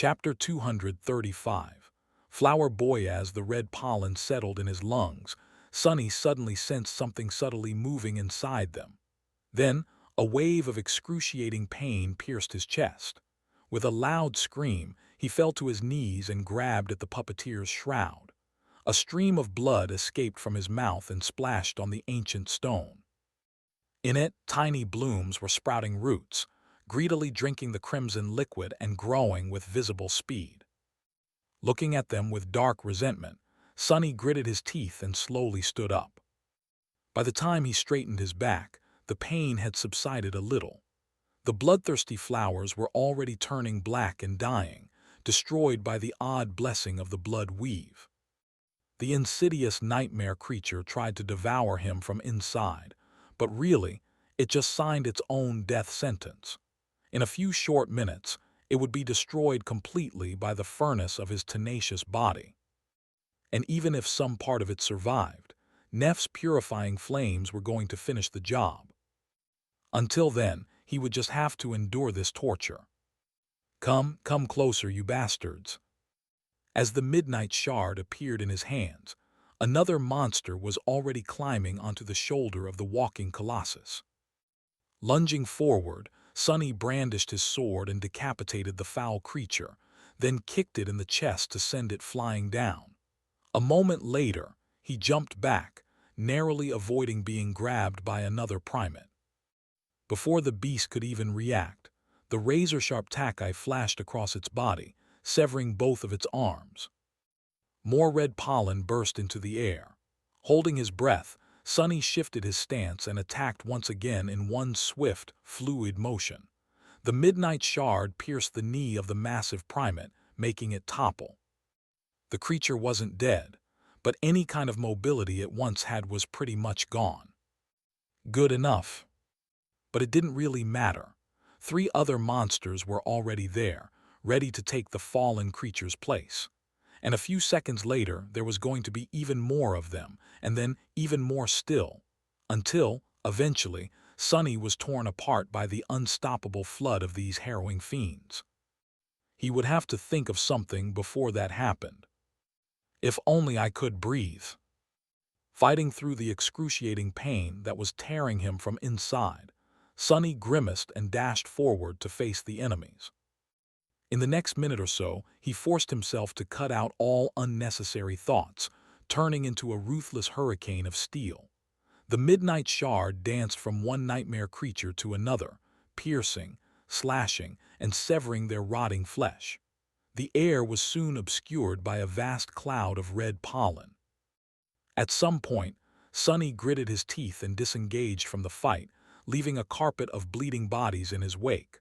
Chapter 235. Flower Boy. As the red pollen settled in his lungs, Sonny suddenly sensed something subtly moving inside them. Then, a wave of excruciating pain pierced his chest. With a loud scream, he fell to his knees and grabbed at the puppeteer's shroud. A stream of blood escaped from his mouth and splashed on the ancient stone. In it, tiny blooms were sprouting roots, greedily drinking the crimson liquid and growing with visible speed. Looking at them with dark resentment, Sonny gritted his teeth and slowly stood up. By the time he straightened his back, the pain had subsided a little. The bloodthirsty flowers were already turning black and dying, destroyed by the odd blessing of the blood weave. The insidious nightmare creature tried to devour him from inside, but really, it just signed its own death sentence. In a few short minutes, it would be destroyed completely by the furnace of his tenacious body. And even if some part of it survived, Neff's purifying flames were going to finish the job. Until then, he would just have to endure this torture. Come closer, you bastards. As the midnight shard appeared in his hands, another monster was already climbing onto the shoulder of the walking colossus. Lunging forward, Sonny brandished his sword and decapitated the foul creature, then kicked it in the chest to send it flying down. A moment later, he jumped back, narrowly avoiding being grabbed by another primate. Before the beast could even react, the razor-sharp takai flashed across its body, severing both of its arms. More red pollen burst into the air. Holding his breath, Sonny shifted his stance and attacked once again in one swift, fluid motion. The midnight shard pierced the knee of the massive primate, making it topple. The creature wasn't dead, but any kind of mobility it once had was pretty much gone. Good enough. But it didn't really matter. 3 other monsters were already there, ready to take the fallen creature's place. And a few seconds later, there was going to be even more of them, and then even more still, until, eventually, Sonny was torn apart by the unstoppable flood of these harrowing fiends. He would have to think of something before that happened. If only I could breathe. Fighting through the excruciating pain that was tearing him from inside, Sonny grimaced and dashed forward to face the enemies. In the next minute or so, he forced himself to cut out all unnecessary thoughts, turning into a ruthless hurricane of steel. The midnight shard danced from one nightmare creature to another, piercing, slashing, and severing their rotting flesh. The air was soon obscured by a vast cloud of red pollen. At some point, Sonny gritted his teeth and disengaged from the fight, leaving a carpet of bleeding bodies in his wake.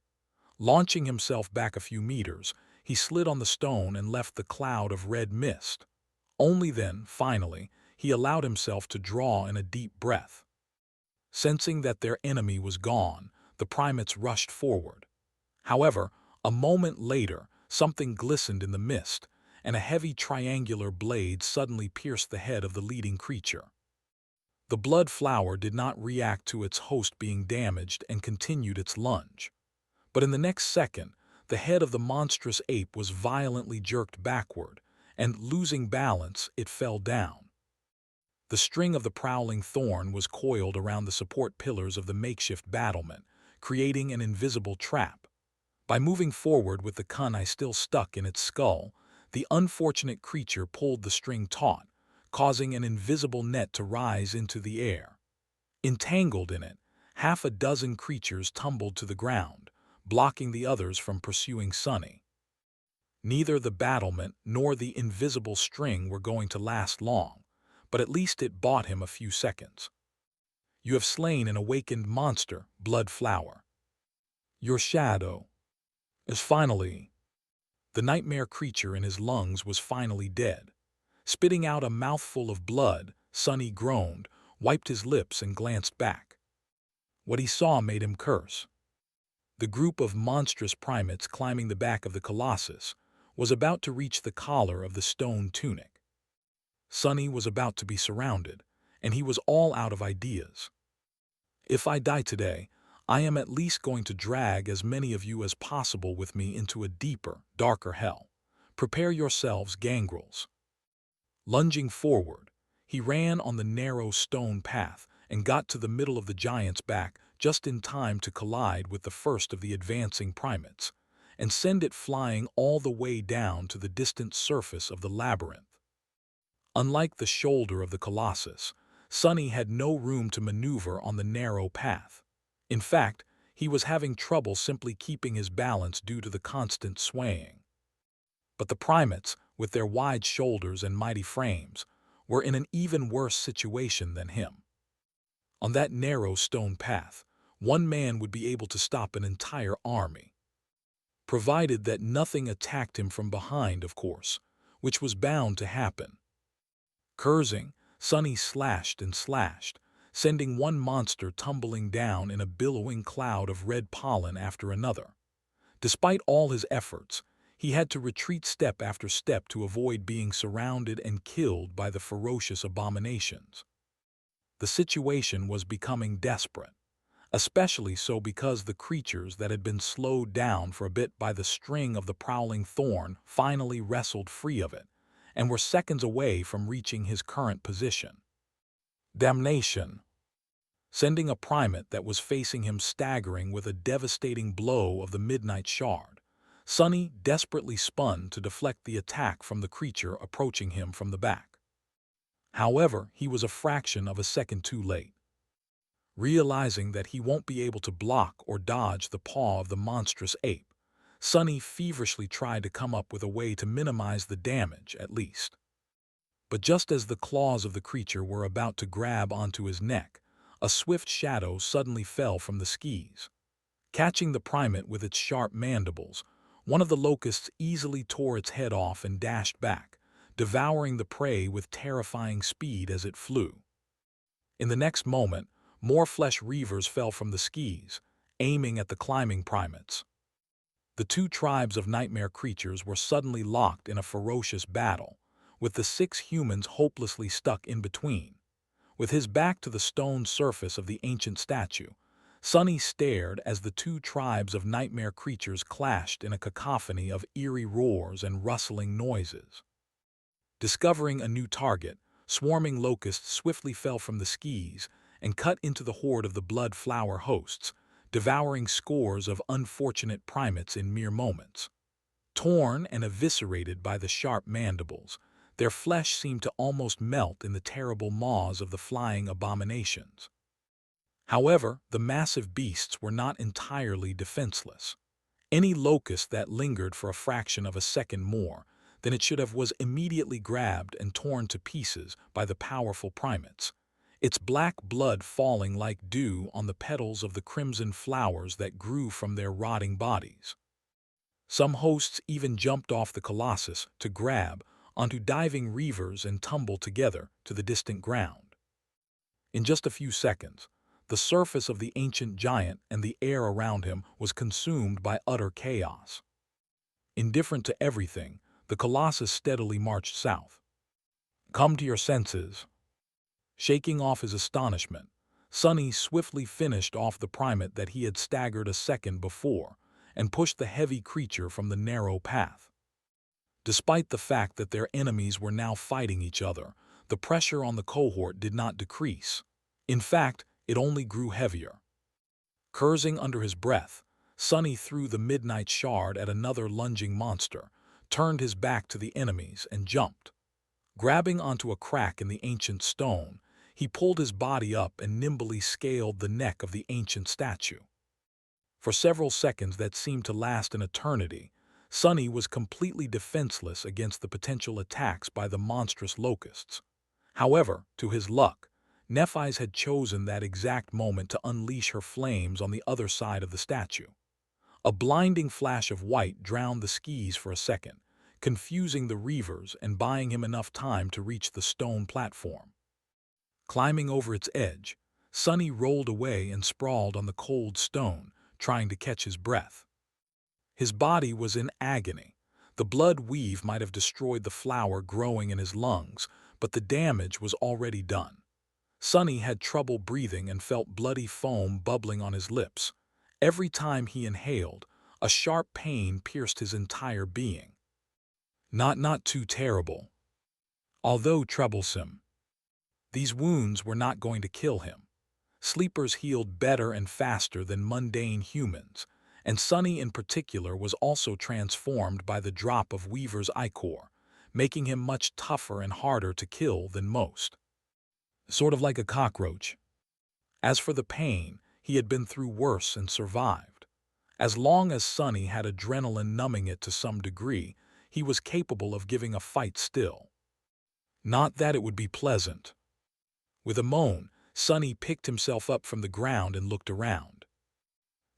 Launching himself back a few meters, he slid on the stone and left the cloud of red mist. Only then, finally, he allowed himself to draw in a deep breath. Sensing that their enemy was gone, the primates rushed forward. However, a moment later, something glistened in the mist, and a heavy triangular blade suddenly pierced the head of the leading creature. The blood flower did not react to its host being damaged and continued its lunge. But in the next second, the head of the monstrous ape was violently jerked backward, and losing balance, it fell down. The string of the prowling thorn was coiled around the support pillars of the makeshift battlement, creating an invisible trap. By moving forward with the kunai still stuck in its skull, the unfortunate creature pulled the string taut, causing an invisible net to rise into the air. Entangled in it, 6 creatures tumbled to the ground, blocking the others from pursuing Sonny. Neither the battlement nor the invisible string were going to last long, but at least it bought him a few seconds. You have slain an awakened monster, blood flower. Your shadow is finally... The nightmare creature in his lungs was finally dead. Spitting out a mouthful of blood, Sonny groaned, wiped his lips and glanced back. What he saw made him curse. The group of monstrous primates climbing the back of the colossus was about to reach the collar of the stone tunic. Sonny was about to be surrounded, and he was all out of ideas. If I die today, I am at least going to drag as many of you as possible with me into a deeper, darker hell. Prepare yourselves, gangrels." Lunging forward, he ran on the narrow stone path and got to the middle of the giant's back just in time to collide with the first of the advancing primates, and send it flying all the way down to the distant surface of the labyrinth. Unlike the shoulder of the colossus, Sonny had no room to maneuver on the narrow path. In fact, he was having trouble simply keeping his balance due to the constant swaying. But the primates, with their wide shoulders and mighty frames, were in an even worse situation than him. On that narrow stone path, one man would be able to stop an entire army. Provided that nothing attacked him from behind, of course, which was bound to happen. Cursing, Sonny slashed and slashed, sending one monster tumbling down in a billowing cloud of red pollen after another. Despite all his efforts, he had to retreat step after step to avoid being surrounded and killed by the ferocious abominations. The situation was becoming desperate, especially so because the creatures that had been slowed down for a bit by the string of the prowling thorn finally wrestled free of it, and were seconds away from reaching his current position. Damnation! Sending a primate that was facing him staggering with a devastating blow of the midnight shard, Sonny desperately spun to deflect the attack from the creature approaching him from the back. However, he was a fraction of a second too late. Realizing that he won't be able to block or dodge the paw of the monstrous ape, Sonny feverishly tried to come up with a way to minimize the damage, at least. But just as the claws of the creature were about to grab onto his neck, a swift shadow suddenly fell from the skis. Catching the primate with its sharp mandibles, one of the locusts easily tore its head off and dashed back, devouring the prey with terrifying speed as it flew. In the next moment, more flesh reavers fell from the skis, aiming at the climbing primates. The two tribes of nightmare creatures were suddenly locked in a ferocious battle, with the 6 humans hopelessly stuck in between. With his back to the stone surface of the ancient statue, Sonny stared as the two tribes of nightmare creatures clashed in a cacophony of eerie roars and rustling noises. Discovering a new target, swarming locusts swiftly fell from the skis and cut into the horde of the blood flower hosts, devouring scores of unfortunate primates in mere moments. Torn and eviscerated by the sharp mandibles, their flesh seemed to almost melt in the terrible maws of the flying abominations. However, the massive beasts were not entirely defenseless. Any locust that lingered for a fraction of a second more than it should have was immediately grabbed and torn to pieces by the powerful primates, its black blood falling like dew on the petals of the crimson flowers that grew from their rotting bodies. Some hosts even jumped off the colossus to grab onto diving reavers and tumble together to the distant ground. In just a few seconds, the surface of the ancient giant and the air around him was consumed by utter chaos. Indifferent to everything, the colossus steadily marched south. "Come to your senses." Shaking off his astonishment, Sonny swiftly finished off the primate that he had staggered a second before and pushed the heavy creature from the narrow path. Despite the fact that their enemies were now fighting each other, the pressure on the cohort did not decrease. In fact, it only grew heavier. Cursing under his breath, Sonny threw the midnight shard at another lunging monster, turned his back to the enemies, and jumped. Grabbing onto a crack in the ancient stone, he pulled his body up and nimbly scaled the neck of the ancient statue. For several seconds that seemed to last an eternity, Sonny was completely defenseless against the potential attacks by the monstrous locusts. However, to his luck, Nephis had chosen that exact moment to unleash her flames on the other side of the statue. A blinding flash of white drowned the skis for a second, confusing the reavers and buying him enough time to reach the stone platform. Climbing over its edge, Sonny rolled away and sprawled on the cold stone, trying to catch his breath. His body was in agony. The blood weave might have destroyed the flower growing in his lungs, but the damage was already done. Sonny had trouble breathing and felt bloody foam bubbling on his lips, Every time he inhaled, a sharp pain pierced his entire being. Not too terrible. Although troublesome, these wounds were not going to kill him. Sleepers healed better and faster than mundane humans, and Sonny in particular was also transformed by the drop of Weaver's ichor, making him much tougher and harder to kill than most. Sort of like a cockroach. As for the pain, he had been through worse and survived. As long as Sonny had adrenaline numbing it to some degree, he was capable of giving a fight still. Not that it would be pleasant. With a moan, Sonny picked himself up from the ground and looked around.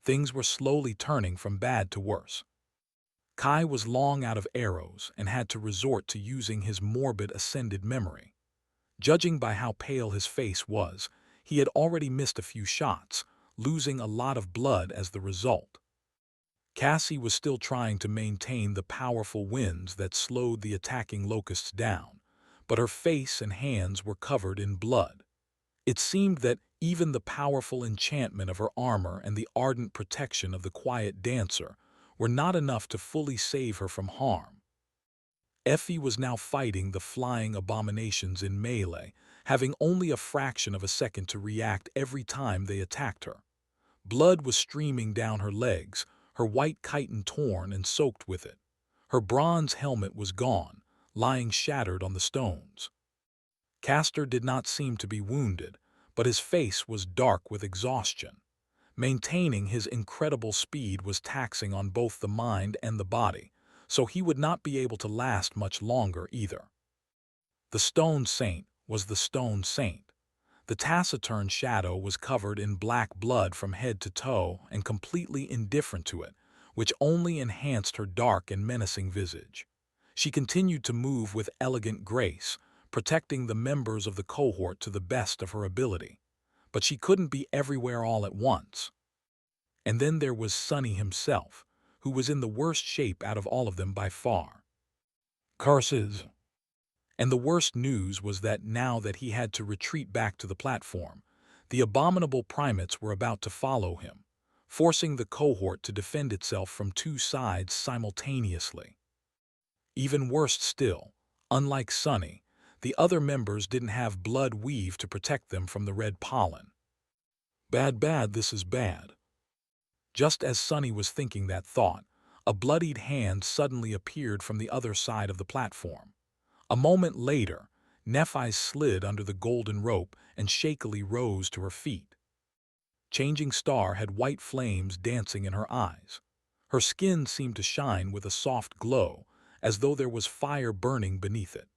Things were slowly turning from bad to worse. Kai was long out of arrows and had to resort to using his morbid ascended memory. Judging by how pale his face was, he had already missed a few shots, losing a lot of blood as the result. Cassie was still trying to maintain the powerful winds that slowed the attacking locusts down, but her face and hands were covered in blood. It seemed that even the powerful enchantment of her armor and the ardent protection of the quiet dancer were not enough to fully save her from harm. Effie was now fighting the flying abominations in melee, having only a fraction of a second to react every time they attacked her. Blood was streaming down her legs, her white chiton torn and soaked with it. Her bronze helmet was gone, lying shattered on the stones. Castor did not seem to be wounded, but his face was dark with exhaustion. Maintaining his incredible speed was taxing on both the mind and the body, so he would not be able to last much longer either. The Stone Saint was the Stone Saint. The taciturn shadow was covered in black blood from head to toe and completely indifferent to it, which only enhanced her dark and menacing visage. She continued to move with elegant grace, protecting the members of the cohort to the best of her ability. But she couldn't be everywhere all at once. And then there was Sonny himself, who was in the worst shape out of all of them by far. Curses! And the worst news was that now that he had to retreat back to the platform, the abominable primates were about to follow him, forcing the cohort to defend itself from two sides simultaneously. Even worse still, unlike Sonny, the other members didn't have blood weave to protect them from the red pollen. Bad, this is bad. Just as Sonny was thinking that thought, a bloodied hand suddenly appeared from the other side of the platform. A moment later, Nephi slid under the golden rope and shakily rose to her feet. Changing Star had white flames dancing in her eyes. Her skin seemed to shine with a soft glow, as though there was fire burning beneath it.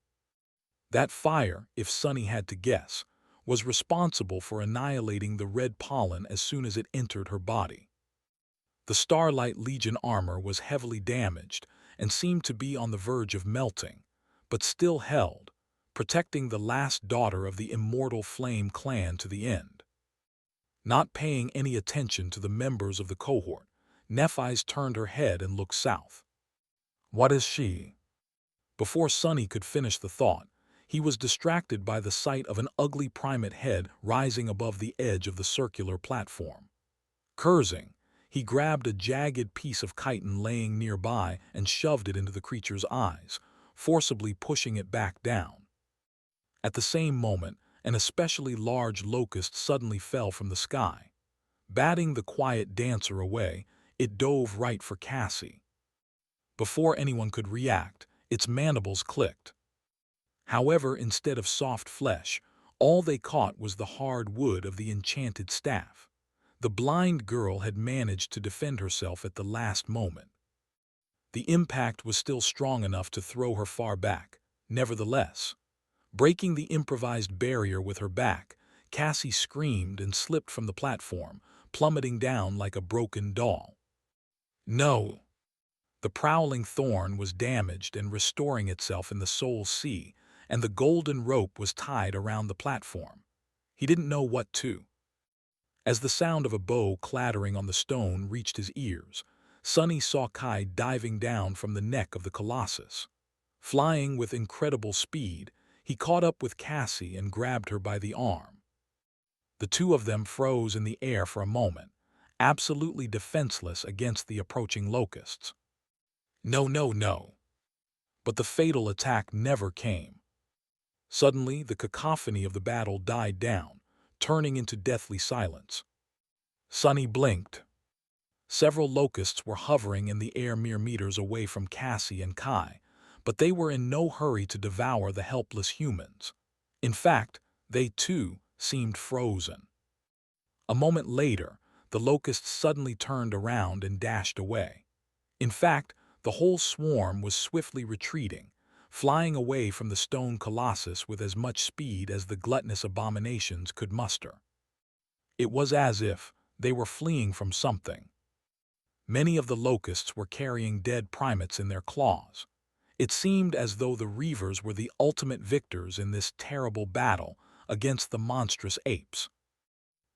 That fire, if Sonny had to guess, was responsible for annihilating the red pollen as soon as it entered her body. The Starlight Legion armor was heavily damaged and seemed to be on the verge of melting, but still held, protecting the last daughter of the immortal Flame clan to the end. Not paying any attention to the members of the cohort, Nephi's turned her head and looked south. What is she? Before Sonny could finish the thought, he was distracted by the sight of an ugly primate head rising above the edge of the circular platform. Cursing, he grabbed a jagged piece of chitin laying nearby and shoved it into the creature's eyes, forcibly pushing it back down. At the same moment, an especially large locust suddenly fell from the sky. Batting the quiet dancer away, it dove right for Cassie. Before anyone could react, its mandibles clicked. However, instead of soft flesh, all they caught was the hard wood of the enchanted staff. The blind girl had managed to defend herself at the last moment. The impact was still strong enough to throw her far back. Nevertheless, breaking the improvised barrier with her back, Cassie screamed and slipped from the platform, plummeting down like a broken doll. No! The prowling thorn was damaged and restoring itself in the soul sea, and the golden rope was tied around the platform. He didn't know what to. As the sound of a bow clattering on the stone reached his ears, Sonny saw Kai diving down from the neck of the Colossus. Flying with incredible speed, he caught up with Cassie and grabbed her by the arm. The two of them froze in the air for a moment. absolutely defenseless against the approaching locusts. No, no, no. But the fatal attack never came. Suddenly, the cacophony of the battle died down, turning into deathly silence. Sunny blinked. Several locusts were hovering in the air mere meters away from Cassie and Kai, but they were in no hurry to devour the helpless humans. In fact, they too seemed frozen. A moment later, the locusts suddenly turned around and dashed away. In fact, the whole swarm was swiftly retreating, flying away from the stone colossus with as much speed as the gluttonous abominations could muster. It was as if they were fleeing from something. Many of the locusts were carrying dead primates in their claws. It seemed as though the reavers were the ultimate victors in this terrible battle against the monstrous apes.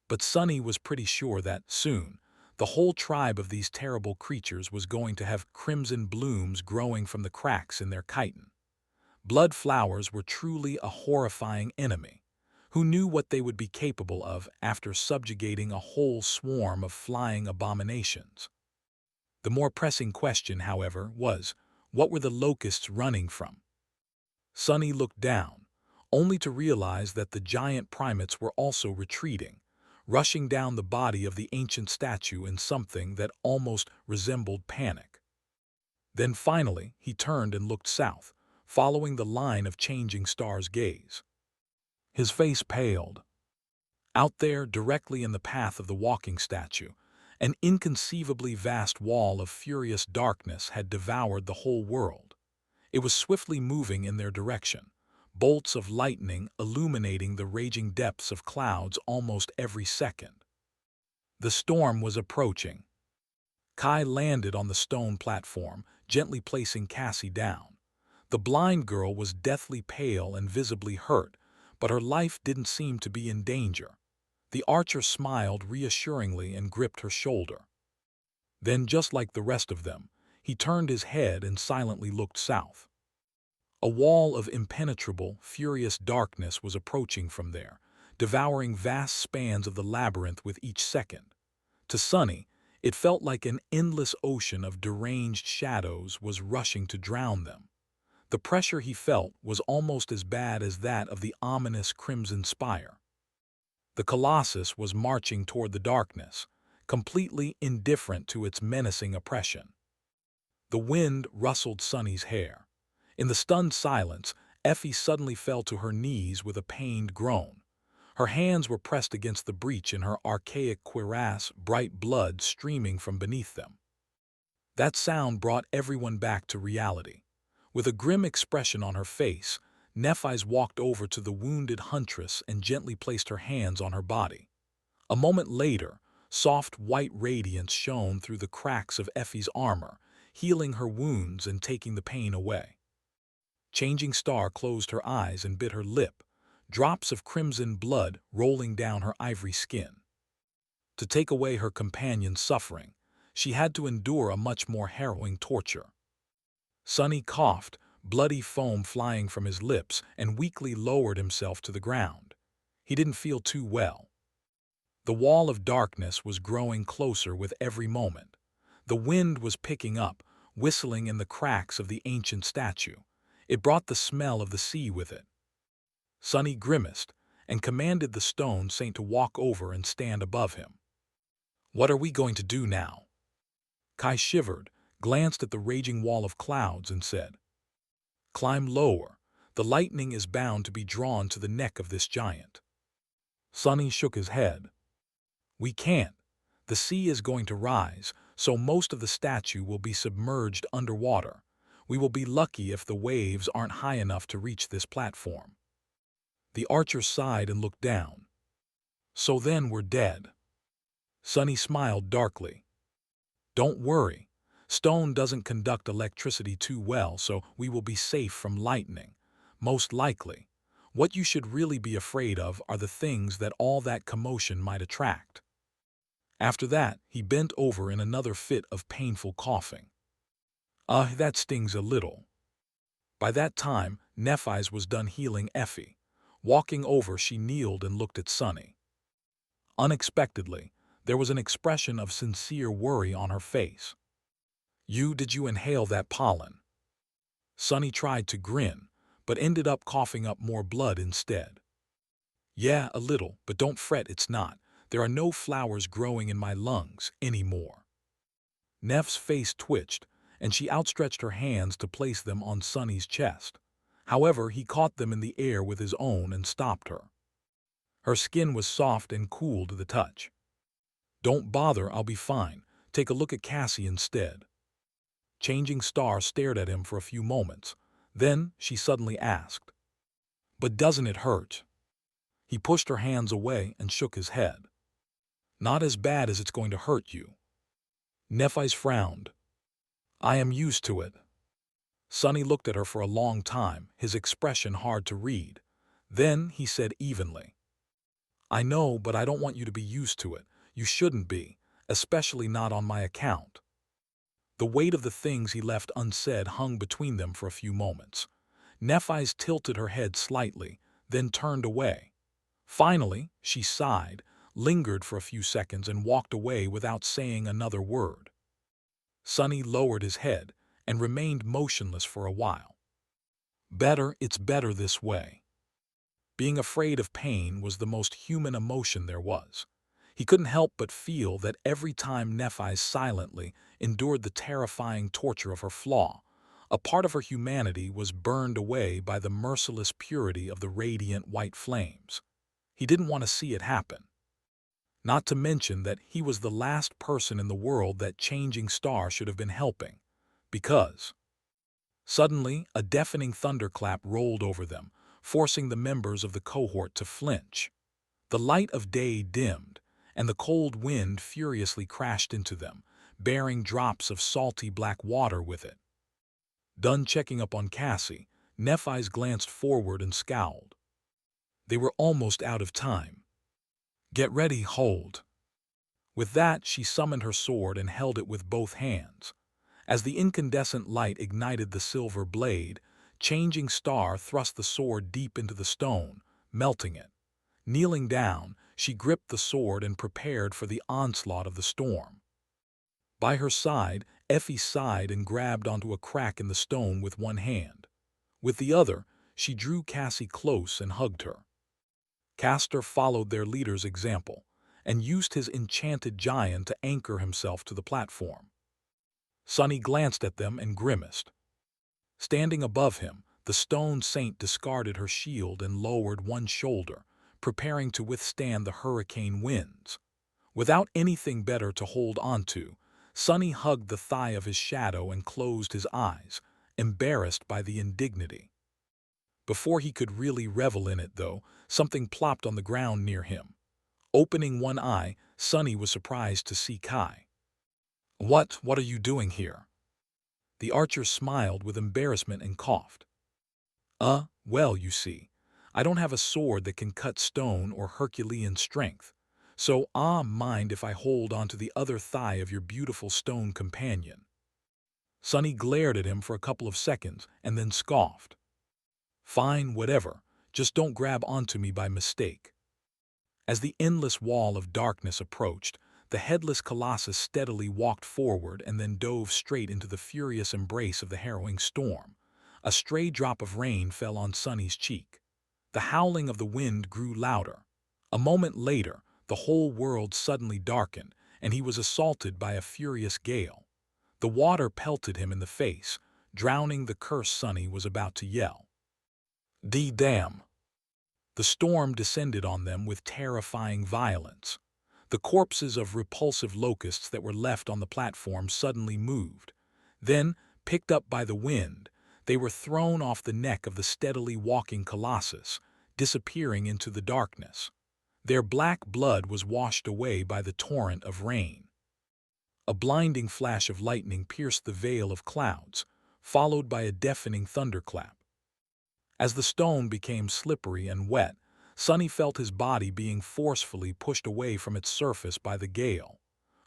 But Sunny was pretty sure that, soon, the whole tribe of these terrible creatures was going to have crimson blooms growing from the cracks in their chitin. Blood flowers were truly a horrifying enemy. Who knew what they would be capable of after subjugating a whole swarm of flying abominations? The more pressing question, however, was, what were the locusts running from? Sunny looked down, only to realize that the giant primates were also retreating, rushing down the body of the ancient statue in something that almost resembled panic. Then finally, he turned and looked south, following the line of changing stars' gaze. His face paled. Out there, directly in the path of the walking statue, an inconceivably vast wall of furious darkness had devoured the whole world. It was swiftly moving in their direction, bolts of lightning illuminating the raging depths of clouds almost every second. The storm was approaching. Kai landed on the stone platform, gently placing Cassie down. The blind girl was deathly pale and visibly hurt, but her life didn't seem to be in danger. The archer smiled reassuringly and gripped her shoulder. Then, just like the rest of them, he turned his head and silently looked south. A wall of impenetrable, furious darkness was approaching from there, devouring vast spans of the labyrinth with each second. To Sunny, it felt like an endless ocean of deranged shadows was rushing to drown them. The pressure he felt was almost as bad as that of the ominous Crimson Spire. The Colossus was marching toward the darkness, completely indifferent to its menacing oppression. The wind rustled Sunny's hair. In the stunned silence, Effie suddenly fell to her knees with a pained groan. Her hands were pressed against the breach in her archaic cuirass, bright blood streaming from beneath them. That sound brought everyone back to reality. With a grim expression on her face, Nephis walked over to the wounded huntress and gently placed her hands on her body. A moment later, soft white radiance shone through the cracks of Effie's armor, healing her wounds and taking the pain away. Changing Star closed her eyes and bit her lip, drops of crimson blood rolling down her ivory skin. To take away her companion's suffering, she had to endure a much more harrowing torture. Sunny coughed, bloody foam flying from his lips, and weakly lowered himself to the ground. He didn't feel too well. The wall of darkness was growing closer with every moment. The wind was picking up, whistling in the cracks of the ancient statue. It brought the smell of the sea with it. Sunny grimaced and commanded the stone saint to walk over and stand above him. "What are we going to do now?" Kai shivered, glanced at the raging wall of clouds, and said, "Climb lower. The lightning is bound to be drawn to the neck of this giant." Sunny shook his head. "We can't. The sea is going to rise, so most of the statue will be submerged underwater. We will be lucky if the waves aren't high enough to reach this platform." The archer sighed and looked down. "So then we're dead." Sunny smiled darkly. "Don't worry. Stone doesn't conduct electricity too well, so we will be safe from lightning. Most likely. What you should really be afraid of are the things that all that commotion might attract." After that, he bent over in another fit of painful coughing. That stings a little." By that time, Nephis was done healing Effie. Walking over, she kneeled and looked at Sunny. Unexpectedly, There was an expression of sincere worry on her face. Did you inhale that pollen?" Sunny tried to grin, but ended up coughing up more blood instead. "Yeah, a little, but don't fret, it's not. There are no flowers growing in my lungs anymore." Neff's face twitched, and she outstretched her hands to place them on Sunny's chest. However, he caught them in the air with his own and stopped her. Her skin was soft and cool to the touch. "Don't bother, I'll be fine. Take a look at Cassie instead." Changing Star stared at him for a few moments. Then she suddenly asked, "But doesn't it hurt?" He pushed her hands away and shook his head. "Not as bad as it's going to hurt you." Nephi's frowned. "I am used to it." Sunny looked at her for a long time, his expression hard to read. Then he said evenly, "I know, but I don't want you to be used to it. You shouldn't be, especially not on my account." The weight of the things he left unsaid hung between them for a few moments. Nephi's tilted her head slightly, then turned away. Finally, she sighed, lingered for a few seconds, and walked away without saying another word. Sunny lowered his head and remained motionless for a while. It's better this way. Being afraid of pain was the most human emotion there was. He couldn't help but feel that every time Nephi silently endured the terrifying torture of her flaw, a part of her humanity was burned away by the merciless purity of the radiant white flames. He didn't want to see it happen. Not to mention that he was the last person in the world that Changing Star should have been helping. Because suddenly, a deafening thunderclap rolled over them, forcing the members of the cohort to flinch. The light of day dimmed, and the cold wind furiously crashed into them, bearing drops of salty black water with it. Done checking up on Cassie, Nephi's glanced forward and scowled. They were almost out of time. "Get ready, hold." With that, she summoned her sword and held it with both hands. As the incandescent light ignited the silver blade, Changing Star thrust the sword deep into the stone, melting it. Kneeling down, she gripped the sword and prepared for the onslaught of the storm. By her side, Effie sighed and grabbed onto a crack in the stone with one hand. With the other, she drew Cassie close and hugged her. Castor followed their leader's example and used his enchanted giant to anchor himself to the platform. Sunny glanced at them and grimaced. Standing above him, the stone saint discarded her shield and lowered one shoulder, preparing to withstand the hurricane winds. Without anything better to hold onto, Sunny hugged the thigh of his shadow and closed his eyes, embarrassed by the indignity. Before he could really revel in it, though, something plopped on the ground near him. Opening one eye, Sunny was surprised to see Kai. What are you doing here?" The archer smiled with embarrassment and coughed. Well, you see, I don't have a sword that can cut stone or Herculean strength, so mind if I hold onto the other thigh of your beautiful stone companion." Sunny glared at him for a couple of seconds and then scoffed. "Fine, whatever, just don't grab onto me by mistake." As the endless wall of darkness approached, the headless colossus steadily walked forward and then dove straight into the furious embrace of the harrowing storm. A stray drop of rain fell on Sunny's cheek. The howling of the wind grew louder. A moment later, the whole world suddenly darkened, and he was assaulted by a furious gale. The water pelted him in the face, drowning the curse. Sunny was about to yell. Damn! The storm descended on them with terrifying violence. The corpses of repulsive locusts that were left on the platform suddenly moved. Then, picked up by the wind, they were thrown off the neck of the steadily walking colossus, disappearing into the darkness. Their black blood was washed away by the torrent of rain. A blinding flash of lightning pierced the veil of clouds, followed by a deafening thunderclap. As the stone became slippery and wet, Sunny felt his body being forcefully pushed away from its surface by the gale.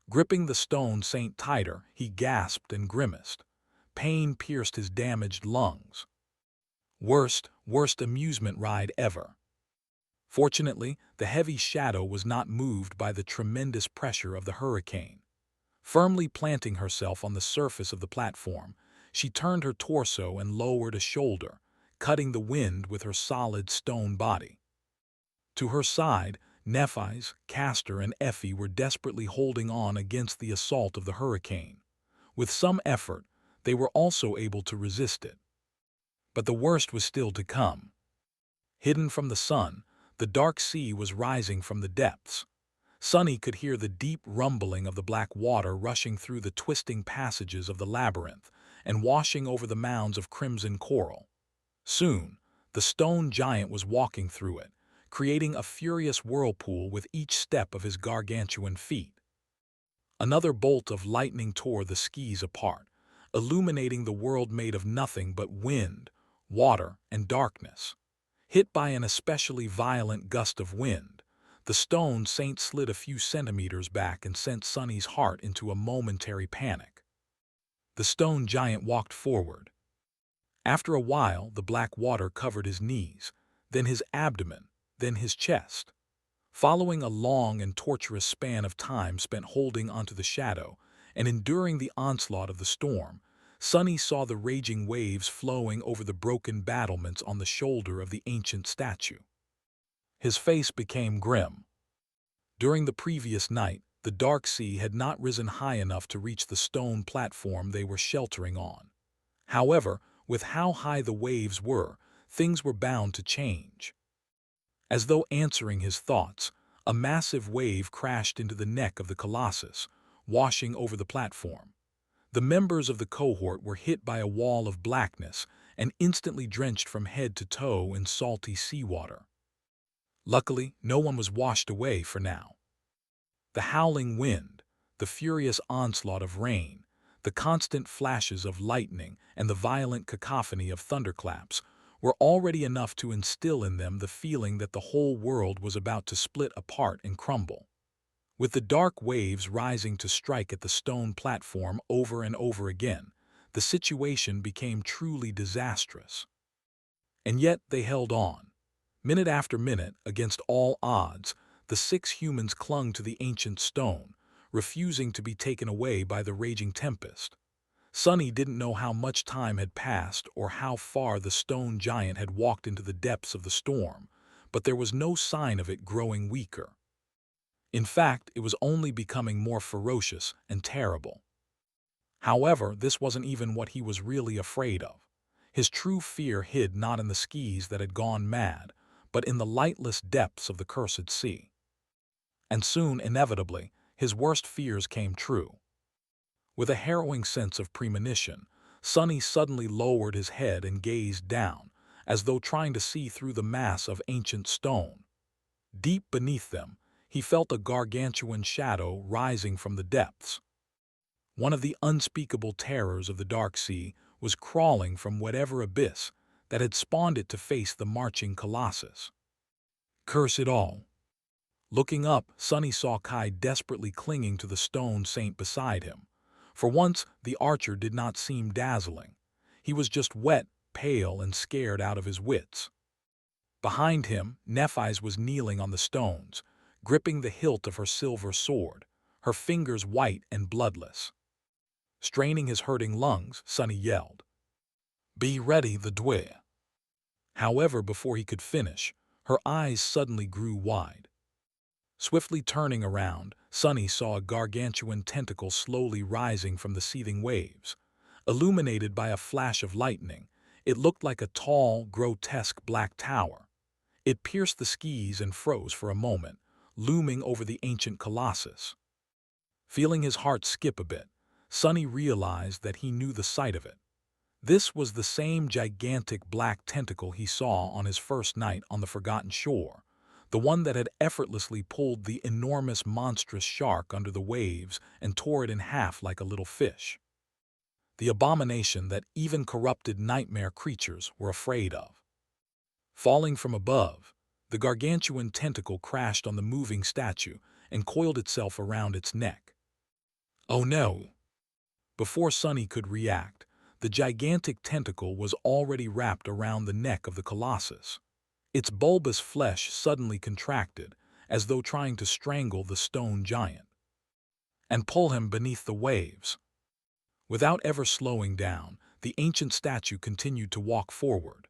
Gripping the stone saint tighter, he gasped and grimaced. Pain pierced his damaged lungs. Worst amusement ride ever. Fortunately, the heavy shadow was not moved by the tremendous pressure of the hurricane. Firmly planting herself on the surface of the platform, she turned her torso and lowered a shoulder, cutting the wind with her solid stone body. To her side, Nephi's, Castor, and Effie were desperately holding on against the assault of the hurricane. With some effort, they were also able to resist it. But the worst was still to come. Hidden from the sun, the dark sea was rising from the depths. Sunny could hear the deep rumbling of the black water rushing through the twisting passages of the labyrinth and washing over the mounds of crimson coral. Soon, the stone giant was walking through it, creating a furious whirlpool with each step of his gargantuan feet. Another bolt of lightning tore the skis apart, illuminating the world made of nothing but wind, water, and darkness. Hit by an especially violent gust of wind, the stone saint slid a few centimeters back and sent Sunny's heart into a momentary panic. The stone giant walked forward. After a while, the black water covered his knees, then his abdomen, then his chest. Following a long and torturous span of time spent holding onto the shadow and enduring the onslaught of the storm, Sunny saw the raging waves flowing over the broken battlements on the shoulder of the ancient statue. His face became grim. During the previous night, the dark sea had not risen high enough to reach the stone platform they were sheltering on. However, with how high the waves were, things were bound to change. As though answering his thoughts, a massive wave crashed into the neck of the Colossus, washing over the platform. The members of the cohort were hit by a wall of blackness and instantly drenched from head to toe in salty seawater. Luckily, no one was washed away for now. The howling wind, the furious onslaught of rain, the constant flashes of lightning, and the violent cacophony of thunderclaps were already enough to instill in them the feeling that the whole world was about to split apart and crumble. With the dark waves rising to strike at the stone platform over and over again, the situation became truly disastrous. And yet they held on. Minute after minute, against all odds, the 6 humans clung to the ancient stone, refusing to be taken away by the raging tempest. Sunny didn't know how much time had passed or how far the stone giant had walked into the depths of the storm, but there was no sign of it growing weaker. In fact, it was only becoming more ferocious and terrible. However, this wasn't even what he was really afraid of. His true fear hid not in the skis that had gone mad, but in the lightless depths of the cursed sea. And soon, inevitably, his worst fears came true. With a harrowing sense of premonition, Sunny suddenly lowered his head and gazed down, as though trying to see through the mass of ancient stone. Deep beneath them, he felt a gargantuan shadow rising from the depths. One of the unspeakable terrors of the dark sea was crawling from whatever abyss that had spawned it to face the marching Colossus. Curse it all! Looking up, Sunny saw Kai desperately clinging to the stone saint beside him. For once, the archer did not seem dazzling. He was just wet, pale, and scared out of his wits. Behind him, Nephi's was kneeling on the stones, gripping the hilt of her silver sword, her fingers white and bloodless. Straining his hurting lungs, Sunny yelled, "Be ready, the Dwe!" However, before he could finish, her eyes suddenly grew wide. Swiftly turning around, Sunny saw a gargantuan tentacle slowly rising from the seething waves. Illuminated by a flash of lightning, it looked like a tall, grotesque black tower. It pierced the skis and froze for a moment, looming over the ancient Colossus. Feeling his heart skip a bit, Sunny realized that he knew the sight of it. This was the same gigantic black tentacle he saw on his first night on the Forgotten Shore, the one that had effortlessly pulled the enormous monstrous shark under the waves and tore it in half like a little fish. The abomination that even corrupted nightmare creatures were afraid of. Falling from above, the gargantuan tentacle crashed on the moving statue and coiled itself around its neck. Oh no! Before Sunny could react, the gigantic tentacle was already wrapped around the neck of the Colossus. Its bulbous flesh suddenly contracted, as though trying to strangle the stone giant and pull him beneath the waves. Without ever slowing down, the ancient statue continued to walk forward.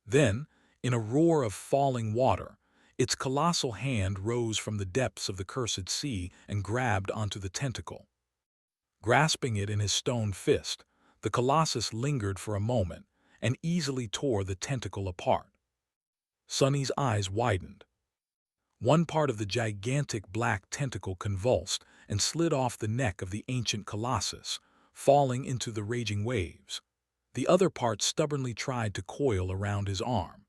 Then, in a roar of falling water, its colossal hand rose from the depths of the cursed sea and grabbed onto the tentacle. Grasping it in his stone fist, the colossus lingered for a moment and easily tore the tentacle apart. Sunny's eyes widened. One part of the gigantic black tentacle convulsed and slid off the neck of the ancient colossus, falling into the raging waves. The other part stubbornly tried to coil around his arm,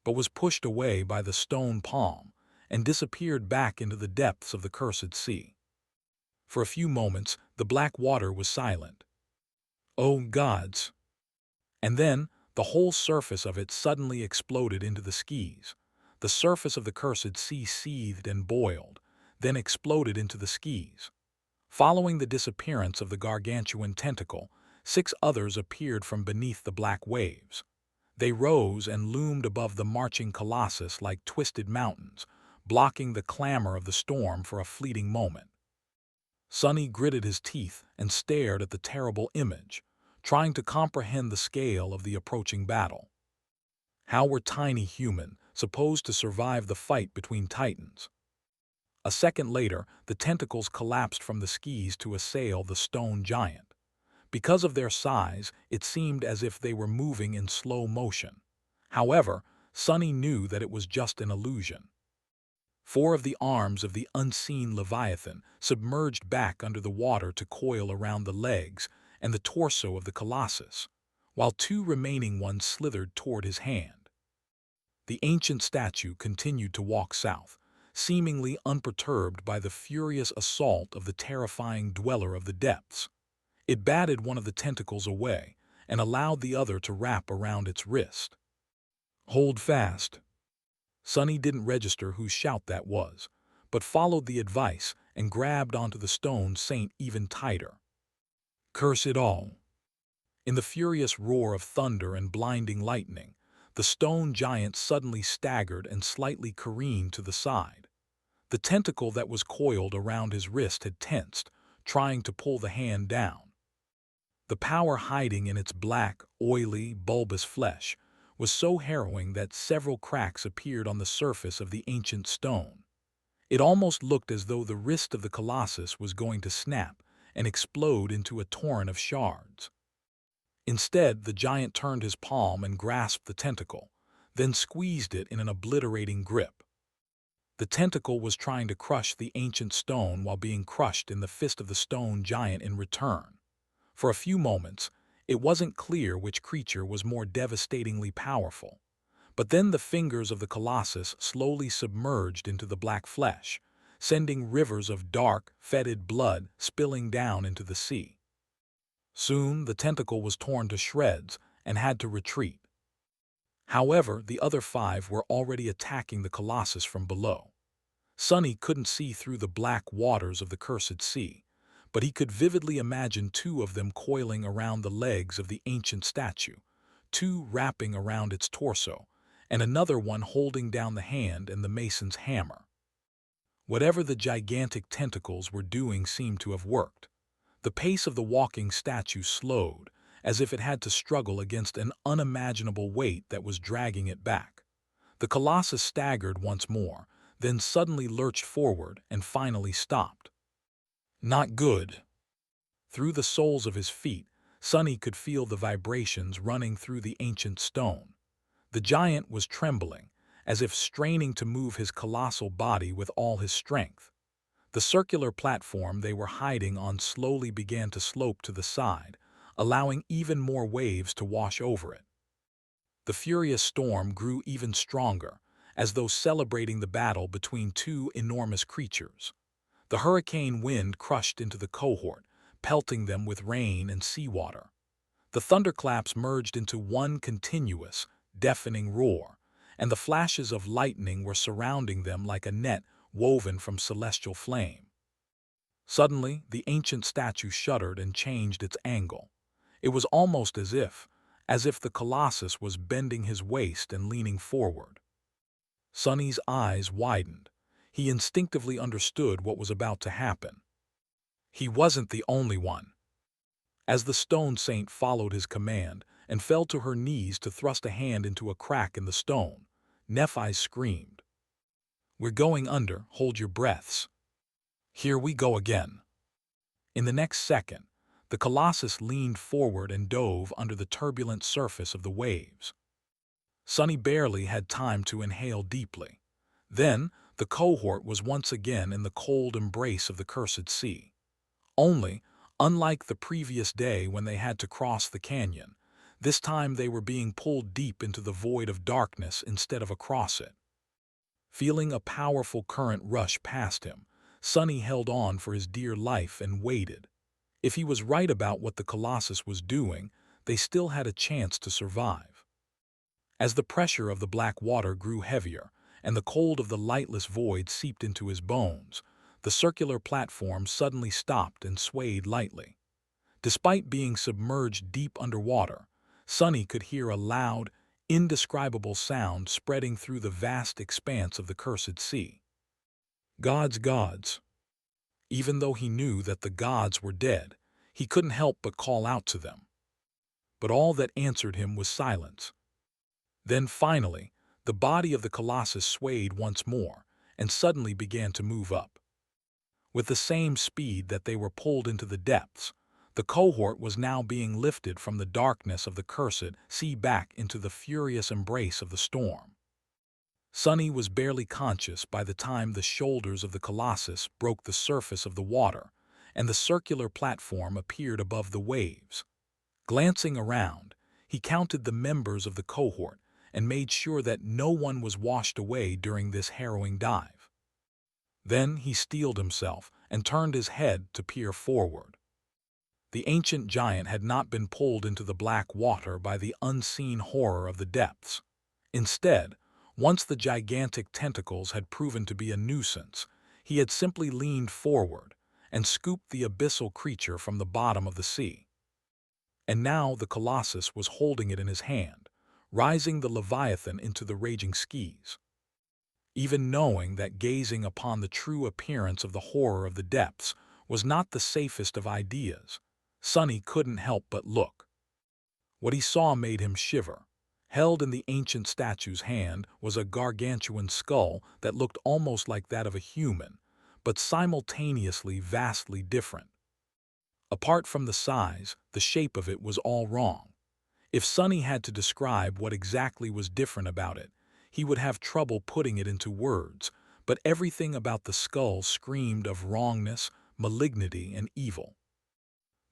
but was pushed away by the stone palm and disappeared back into the depths of the cursed sea. For a few moments, the black water was silent. Oh gods! And then, the whole surface of it suddenly exploded into the skies. The surface of the cursed sea seethed and boiled, then exploded into the skies. Following the disappearance of the gargantuan tentacle, 6 others appeared from beneath the black waves. They rose and loomed above the marching colossus like twisted mountains, blocking the clamor of the storm for a fleeting moment. Sunny gritted his teeth and stared at the terrible image, trying to comprehend the scale of the approaching battle. How were tiny humans supposed to survive the fight between titans? A second later, the tentacles collapsed from the skis to assail the stone giant. Because of their size, it seemed as if they were moving in slow motion. However, Sunny knew that it was just an illusion. 4 of the arms of the unseen Leviathan submerged back under the water to coil around the legs and the torso of the colossus, while 2 remaining ones slithered toward his hand. The ancient statue continued to walk south, seemingly unperturbed by the furious assault of the terrifying dweller of the depths. It batted one of the tentacles away and allowed the other to wrap around its wrist. Hold fast. Sunny didn't register whose shout that was, but followed the advice and grabbed onto the stone saint even tighter. Curse it all! In the furious roar of thunder and blinding lightning, the stone giant suddenly staggered and slightly careened to the side. The tentacle that was coiled around his wrist had tensed, trying to pull the hand down. The power hiding in its black, oily, bulbous flesh was so harrowing that several cracks appeared on the surface of the ancient stone. It almost looked as though the wrist of the colossus was going to snap and explode into a torrent of shards. Instead, the giant turned his palm and grasped the tentacle, then squeezed it in an obliterating grip. The tentacle was trying to crush the ancient stone while being crushed in the fist of the stone giant in return. For a few moments, it wasn't clear which creature was more devastatingly powerful. But then the fingers of the colossus slowly submerged into the black flesh, sending rivers of dark, fetid blood spilling down into the sea. Soon, the tentacle was torn to shreds and had to retreat. However, the other 5 were already attacking the colossus from below. Sunny couldn't see through the black waters of the cursed sea, but he could vividly imagine 2 of them coiling around the legs of the ancient statue, 2 wrapping around its torso, and another one holding down the hand and the mason's hammer. Whatever the gigantic tentacles were doing seemed to have worked. The pace of the walking statue slowed, as if it had to struggle against an unimaginable weight that was dragging it back. The colossus staggered once more, then suddenly lurched forward and finally stopped. Not good. Through the soles of his feet, Sunny could feel the vibrations running through the ancient stone. The giant was trembling, as if straining to move his colossal body with all his strength. The circular platform they were hiding on slowly began to slope to the side, allowing even more waves to wash over it. The furious storm grew even stronger, as though celebrating the battle between 2 enormous creatures. The hurricane wind crushed into the cohort, pelting them with rain and seawater. The thunderclaps merged into one continuous, deafening roar, and the flashes of lightning were surrounding them like a net woven from celestial flame. Suddenly, the ancient statue shuddered and changed its angle. It was almost as if the colossus was bending his waist and leaning forward. Sonny's eyes widened. He instinctively understood what was about to happen. He wasn't the only one. As the stone saint followed his command and fell to her knees to thrust a hand into a crack in the stone, Nephi screamed, "We're going under, hold your breaths." Here we go again. In the next second, the colossus leaned forward and dove under the turbulent surface of the waves. Sonny barely had time to inhale deeply. Then, the cohort was once again in the cold embrace of the cursed sea. Only, unlike the previous day when they had to cross the canyon, this time they were being pulled deep into the void of darkness instead of across it. Feeling a powerful current rush past him, Sonny held on for his dear life and waited. If he was right about what the colossus was doing, they still had a chance to survive. As the pressure of the black water grew heavier and the cold of the lightless void seeped into his bones, the circular platform suddenly stopped and swayed lightly. Despite being submerged deep underwater, Sonny could hear a loud, indescribable sound spreading through the vast expanse of the cursed sea. Gods. Even though he knew that the gods were dead, he couldn't help but call out to them. But all that answered him was silence. Then finally, the body of the colossus swayed once more and suddenly began to move up. With the same speed that they were pulled into the depths, the cohort was now being lifted from the darkness of the cursed sea back into the furious embrace of the storm. Sonny was barely conscious by the time the shoulders of the colossus broke the surface of the water and the circular platform appeared above the waves. Glancing around, he counted the members of the cohort and made sure that no one was washed away during this harrowing dive. Then he steeled himself and turned his head to peer forward. The ancient giant had not been pulled into the black water by the unseen horror of the depths. Instead, once the gigantic tentacles had proven to be a nuisance, he had simply leaned forward and scooped the abyssal creature from the bottom of the sea. And now the colossus was holding it in his hand, rising the leviathan into the raging seas. Even knowing that gazing upon the true appearance of the horror of the depths was not the safest of ideas, Sonny couldn't help but look. What he saw made him shiver. Held in the ancient statue's hand was a gargantuan skull that looked almost like that of a human, but simultaneously vastly different. Apart from the size, the shape of it was all wrong. If Sonny had to describe what exactly was different about it, he would have trouble putting it into words, but everything about the skull screamed of wrongness, malignity, and evil.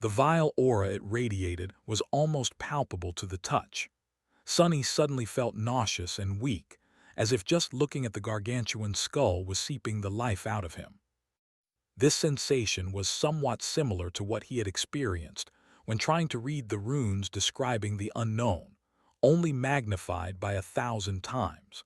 The vile aura it radiated was almost palpable to the touch. Sonny suddenly felt nauseous and weak, as if just looking at the gargantuan skull was seeping the life out of him. This sensation was somewhat similar to what he had experienced when trying to read the runes describing the unknown, only magnified by 1,000 times.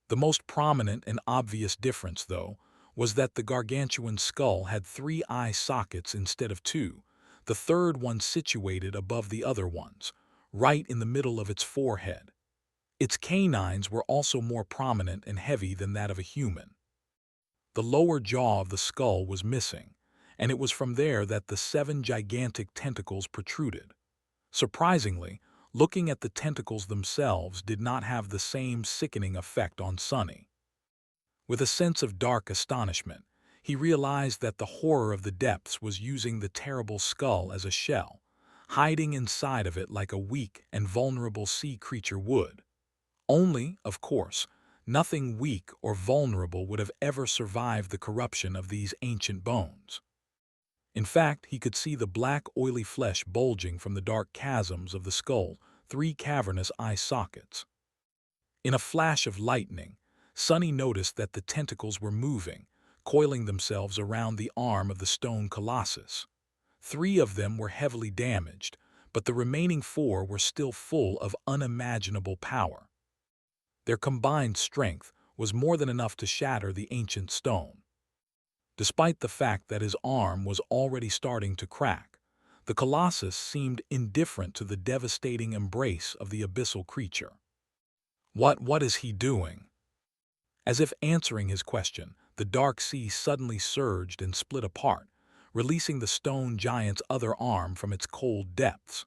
The most prominent and obvious difference, though, was that the gargantuan skull had 3 eye sockets instead of 2, the third one situated above the other ones, right in the middle of its forehead. Its canines were also more prominent and heavy than that of a human. The lower jaw of the skull was missing, and it was from there that the 7 gigantic tentacles protruded. Surprisingly, looking at the tentacles themselves did not have the same sickening effect on Sonny. With a sense of dark astonishment, he realized that the horror of the depths was using the terrible skull as a shell, hiding inside of it like a weak and vulnerable sea creature would. Only, of course, nothing weak or vulnerable would have ever survived the corruption of these ancient bones. In fact, he could see the black, oily flesh bulging from the dark chasms of the skull, 3 cavernous eye sockets. In a flash of lightning, Sonny noticed that the tentacles were moving, coiling themselves around the arm of the stone colossus. 3 of them were heavily damaged, but the remaining 4 were still full of unimaginable power. Their combined strength was more than enough to shatter the ancient stone. Despite the fact that his arm was already starting to crack, the colossus seemed indifferent to the devastating embrace of the abyssal creature. What is he doing?" As if answering his question, the dark sea suddenly surged and split apart, releasing the stone giant's other arm from its cold depths.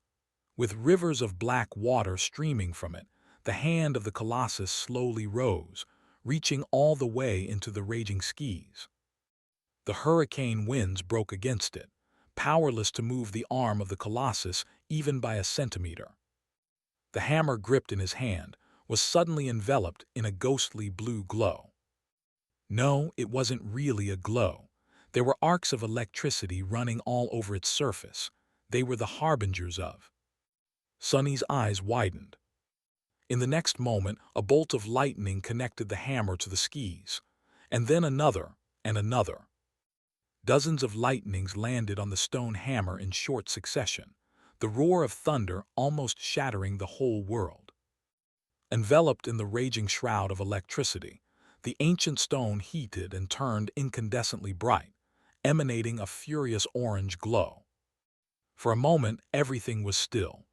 With rivers of black water streaming from it, the hand of the colossus slowly rose, reaching all the way into the raging seas. The hurricane winds broke against it, powerless to move the arm of the colossus even by a centimeter. The hammer gripped in his hand was suddenly enveloped in a ghostly blue glow. No, it wasn't really a glow. There were arcs of electricity running all over its surface. They were the harbingers of. Sonny's eyes widened. In the next moment, a bolt of lightning connected the hammer to the skis, and then another and another. Dozens of lightnings landed on the stone hammer in short succession, the roar of thunder almost shattering the whole world. Enveloped in the raging shroud of electricity, the ancient stone heated and turned incandescently bright, emanating a furious orange glow. For a moment, everything was still.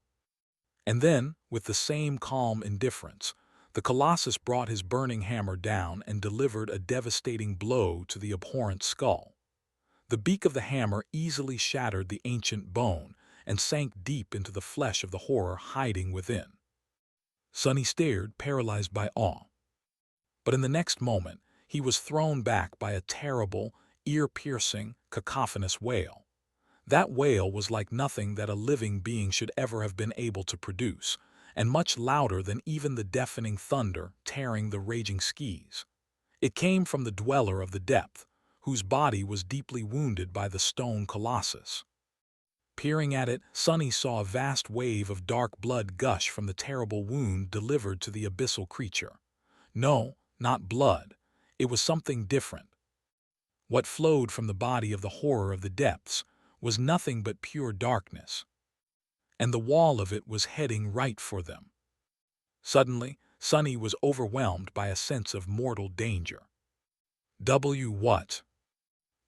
And then, with the same calm indifference, the colossus brought his burning hammer down and delivered a devastating blow to the abhorrent skull. The beak of the hammer easily shattered the ancient bone and sank deep into the flesh of the horror hiding within. Sonny stared, paralyzed by awe. But in the next moment, he was thrown back by a terrible, ear-piercing, cacophonous wail. That wail was like nothing that a living being should ever have been able to produce, and much louder than even the deafening thunder tearing the raging seas. It came from the dweller of the depth, whose body was deeply wounded by the stone colossus. Peering at it, Sonny saw a vast wave of dark blood gush from the terrible wound delivered to the abyssal creature. No, not blood. It was something different. What flowed from the body of the horror of the depths was nothing but pure darkness, and the wall of it was heading right for them. Suddenly, Sonny was overwhelmed by a sense of mortal danger. What?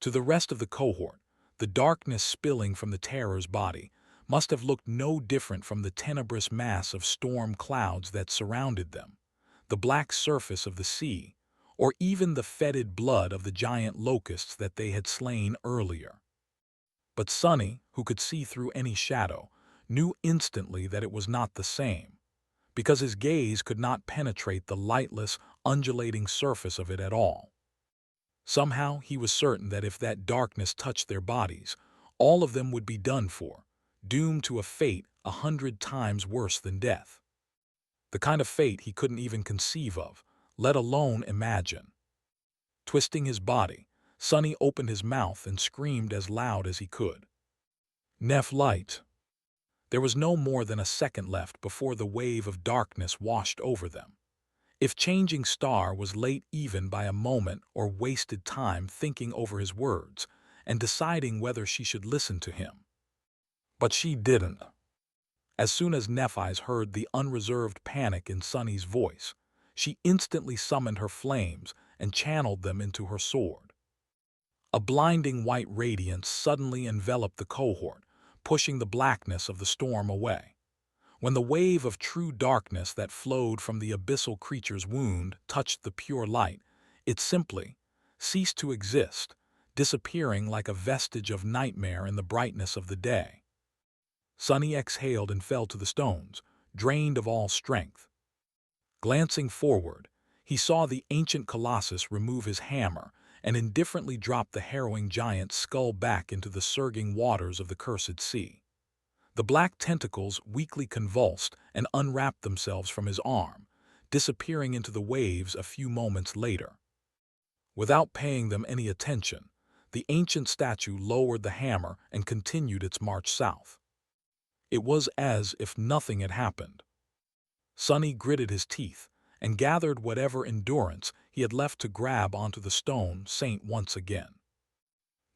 To the rest of the cohort, the darkness spilling from the terror's body must have looked no different from the tenebrous mass of storm clouds that surrounded them, the black surface of the sea, or even the fetid blood of the giant locusts that they had slain earlier. But Sonny, who could see through any shadow, knew instantly that it was not the same, because his gaze could not penetrate the lightless, undulating surface of it at all. Somehow he was certain that if that darkness touched their bodies, all of them would be done for, doomed to a fate 100 times worse than death. The kind of fate he couldn't even conceive of, let alone imagine. Twisting his body, Sonny opened his mouth and screamed as loud as he could. Light. There was no more than a second left before the wave of darkness washed over them. If Changing Star was late even by a moment or wasted time thinking over his words and deciding whether she should listen to him. But she didn't. As soon as Nephi's heard the unreserved panic in Sonny's voice, she instantly summoned her flames and channeled them into her sword. A blinding white radiance suddenly enveloped the cohort, pushing the blackness of the storm away. When the wave of true darkness that flowed from the abyssal creature's wound touched the pure light, it simply ceased to exist, disappearing like a vestige of nightmare in the brightness of the day. Sonny exhaled and fell to the stones, drained of all strength. Glancing forward, he saw the ancient colossus remove his hammer and indifferently drop the harrowing giant's skull back into the surging waters of the cursed sea. The black tentacles weakly convulsed and unwrapped themselves from his arm, disappearing into the waves a few moments later. Without paying them any attention, the ancient statue lowered the hammer and continued its march south. It was as if nothing had happened. Sonny gritted his teeth and gathered whatever endurance he had left to grab onto the stone saint once again.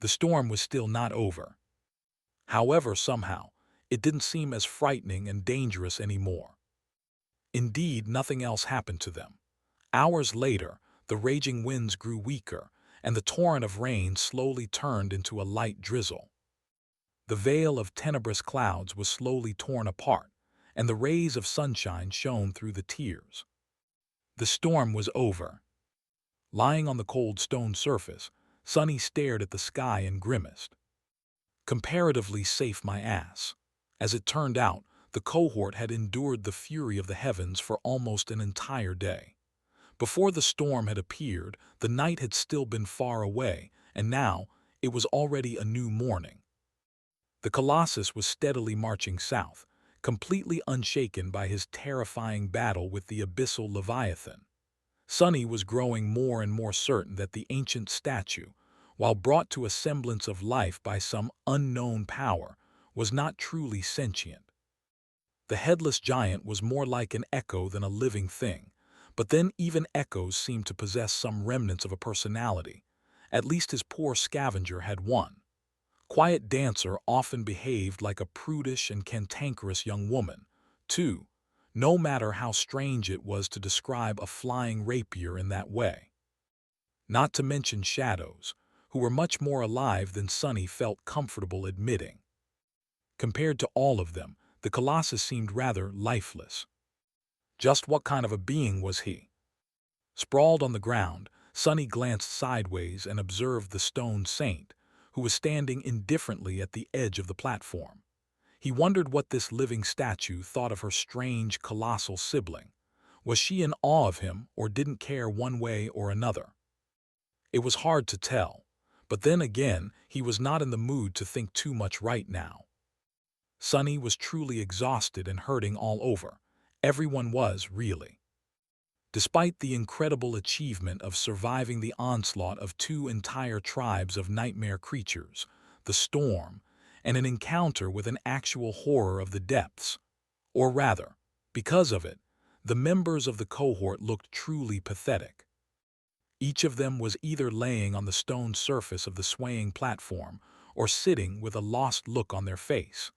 The storm was still not over. However, somehow, it didn't seem as frightening and dangerous anymore. Indeed, nothing else happened to them. Hours later, the raging winds grew weaker, and the torrent of rain slowly turned into a light drizzle. The veil of tenebrous clouds was slowly torn apart, and the rays of sunshine shone through the tears. The storm was over. Lying on the cold stone surface, Sunny stared at the sky and grimaced. Comparatively safe, my ass. As it turned out, the cohort had endured the fury of the heavens for almost an entire day. Before the storm had appeared, the night had still been far away, and now it was already a new morning. The Colossus was steadily marching south, completely unshaken by his terrifying battle with the abyssal Leviathan. Sunny was growing more and more certain that the ancient statue, while brought to a semblance of life by some unknown power, was not truly sentient. The headless giant was more like an echo than a living thing, but then even echoes seemed to possess some remnants of a personality. At least his poor scavenger had one. Quiet Dancer often behaved like a prudish and cantankerous young woman, too, no matter how strange it was to describe a flying rapier in that way. Not to mention Shadows, who were much more alive than Sunny felt comfortable admitting. Compared to all of them, the Colossus seemed rather lifeless. Just what kind of a being was he? Sprawled on the ground, Sunny glanced sideways and observed the stone saint, who was standing indifferently at the edge of the platform. He wondered what this living statue thought of her strange, colossal sibling. Was she in awe of him or didn't care one way or another? It was hard to tell, but then again, he was not in the mood to think too much right now. Sunny was truly exhausted and hurting all over. Everyone was, really. Despite the incredible achievement of surviving the onslaught of 2 entire tribes of nightmare creatures, the storm, and an encounter with an actual horror of the depths, or rather, because of it, the members of the cohort looked truly pathetic. Each of them was either laying on the stone surface of the swaying platform or sitting with a lost look on their face.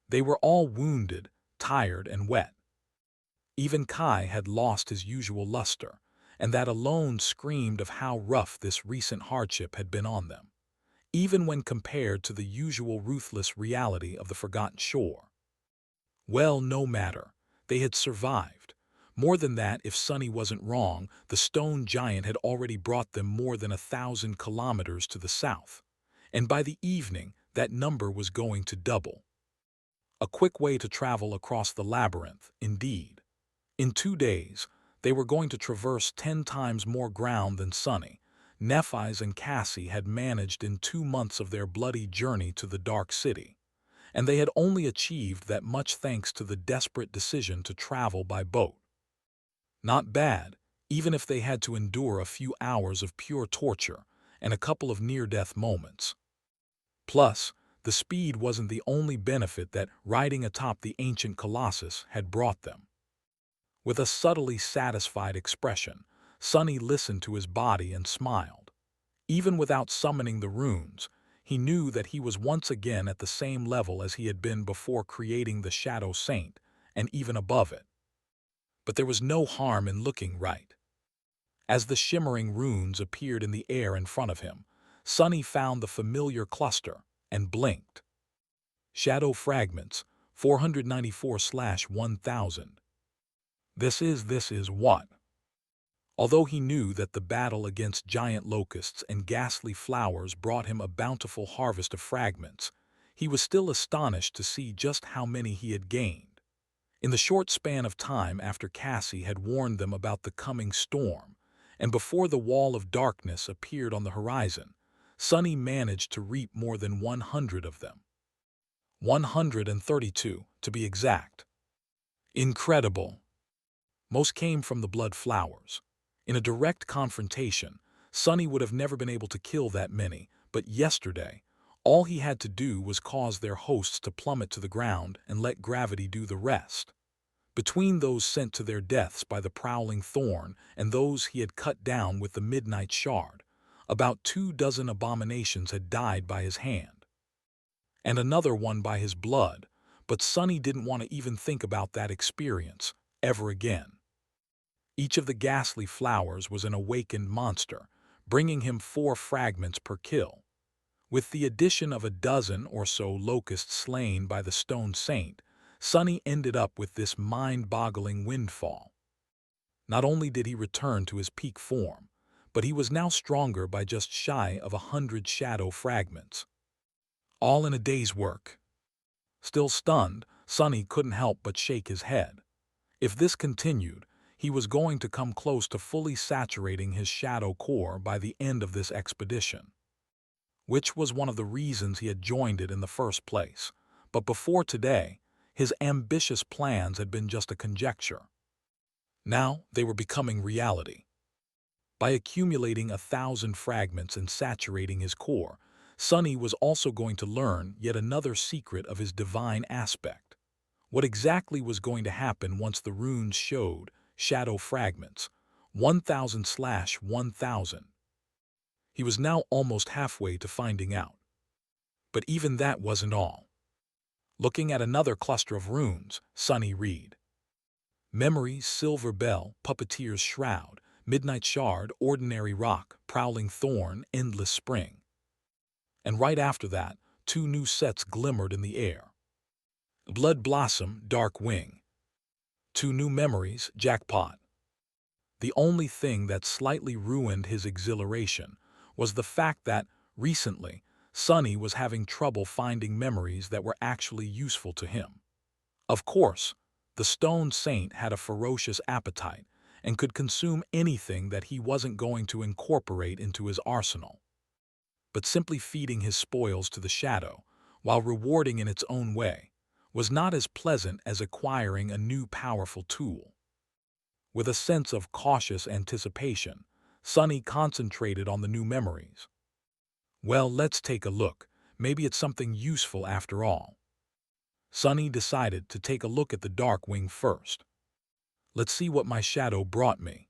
They were all wounded, tired, and wet. Even Kai had lost his usual luster, and that alone screamed of how rough this recent hardship had been on them, even when compared to the usual ruthless reality of the forgotten shore. Well, no matter. They had survived. More than that, if Sunny wasn't wrong, the stone giant had already brought them more than 1,000 kilometers to the south, and by the evening, that number was going to double. A quick way to travel across the labyrinth, indeed. In 2 days, they were going to traverse 10 times more ground than Sunny. Nephi's and Cassie had managed in 2 months of their bloody journey to the Dark City, and they had only achieved that much thanks to the desperate decision to travel by boat. Not bad, even if they had to endure a few hours of pure torture and a couple of near-death moments. Plus, the speed wasn't the only benefit that riding atop the ancient Colossus had brought them. With a subtly satisfied expression, Sunny listened to his body and smiled. Even without summoning the runes, he knew that he was once again at the same level as he had been before creating the Shadow Saint, and even above it. But there was no harm in looking right. As the shimmering runes appeared in the air in front of him, Sunny found the familiar cluster and blinked. Shadow Fragments, 494/1000. This is what? Although he knew that the battle against giant locusts and ghastly flowers brought him a bountiful harvest of fragments, he was still astonished to see just how many he had gained. In the short span of time after Cassie had warned them about the coming storm, and before the wall of darkness appeared on the horizon, Sunny managed to reap more than 100 of them. 132, to be exact. Incredible. Most came from the blood flowers. In a direct confrontation, Sunny would have never been able to kill that many, but yesterday, all he had to do was cause their hosts to plummet to the ground and let gravity do the rest. Between those sent to their deaths by the prowling thorn and those he had cut down with the midnight shard, about 24 abominations had died by his hand. And another one by his blood, but Sunny didn't want to even think about that experience ever again. Each of the ghastly flowers was an awakened monster, bringing him 4 fragments per kill. With the addition of a dozen or so locusts slain by the Stone Saint, Sunny ended up with this mind-boggling windfall. Not only did he return to his peak form, but he was now stronger by just shy of 100 shadow fragments. All in a day's work. Still stunned, Sonny couldn't help but shake his head. If this continued, he was going to come close to fully saturating his shadow core by the end of this expedition. Which was one of the reasons he had joined it in the first place. But before today, his ambitious plans had been just a conjecture. Now they were becoming reality. By accumulating 1,000 fragments and saturating his core, Sonny was also going to learn yet another secret of his divine aspect. What exactly was going to happen once the runes showed shadow fragments, 1,000/1,000? He was now almost halfway to finding out. But even that wasn't all. Looking at another cluster of runes, Sonny read: Memories, Silver Bell, Puppeteer's Shroud, Midnight Shard, Ordinary Rock, Prowling Thorn, Endless Spring. And right after that, 2 new sets glimmered in the air. Blood Blossom, Dark Wing. 2 new memories, Jackpot. The only thing that slightly ruined his exhilaration was the fact that, recently, Sonny was having trouble finding memories that were actually useful to him. Of course, the Stone Saint had a ferocious appetite and could consume anything that he wasn't going to incorporate into his arsenal. But simply feeding his spoils to the shadow, while rewarding in its own way, was not as pleasant as acquiring a new powerful tool. With a sense of cautious anticipation, Sonny concentrated on the new memories. Well, let's take a look. Maybe it's something useful after all. Sonny decided to take a look at the Dark Wing first. Let's see what my shadow brought me.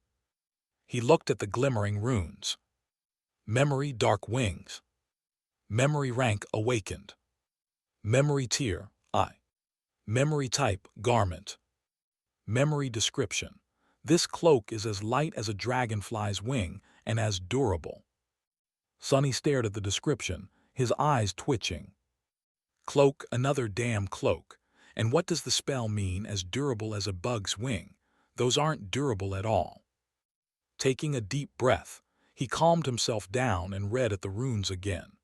He looked at the glimmering runes. Memory, Dark Wings. Memory rank, Awakened. Memory tier, I. Memory type, Garment. Memory description. This cloak is as light as a dragonfly's wing and as durable. Sonny stared at the description, his eyes twitching. Cloak, another damn cloak. And what does the spell mean as durable as a bug's wing? Those aren't durable at all. Taking a deep breath, he calmed himself down and read at the runes again.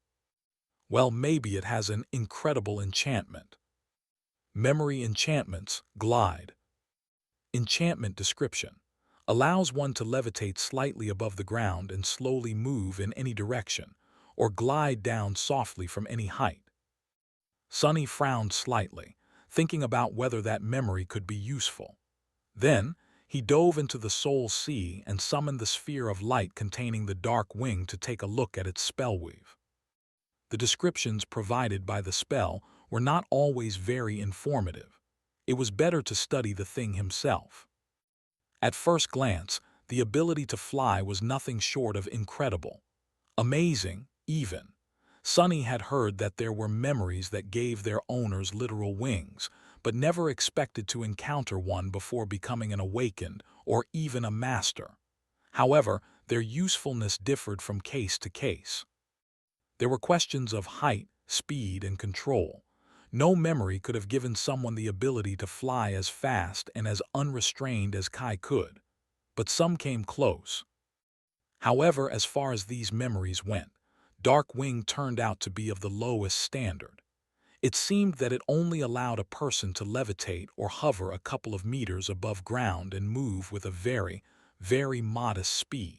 Well, maybe it has an incredible enchantment. Memory enchantments, Glide. Enchantment description. Allows one to levitate slightly above the ground and slowly move in any direction, or glide down softly from any height. Sonny frowned slightly, thinking about whether that memory could be useful. Then, he dove into the Soul Sea and summoned the sphere of light containing the Dark Wing to take a look at its spellweave. The descriptions provided by the spell were not always very informative. It was better to study the thing himself. At first glance, the ability to fly was nothing short of incredible. Amazing, even. Sonny had heard that there were memories that gave their owners literal wings, but never expected to encounter one before becoming an awakened or even a master. However, their usefulness differed from case to case. There were questions of height, speed, and control. No memory could have given someone the ability to fly as fast and as unrestrained as Kai could, but some came close. However, as far as these memories went, Dark Wing turned out to be of the lowest standard. It seemed that it only allowed a person to levitate or hover a couple of meters above ground and move with a very, very modest speed.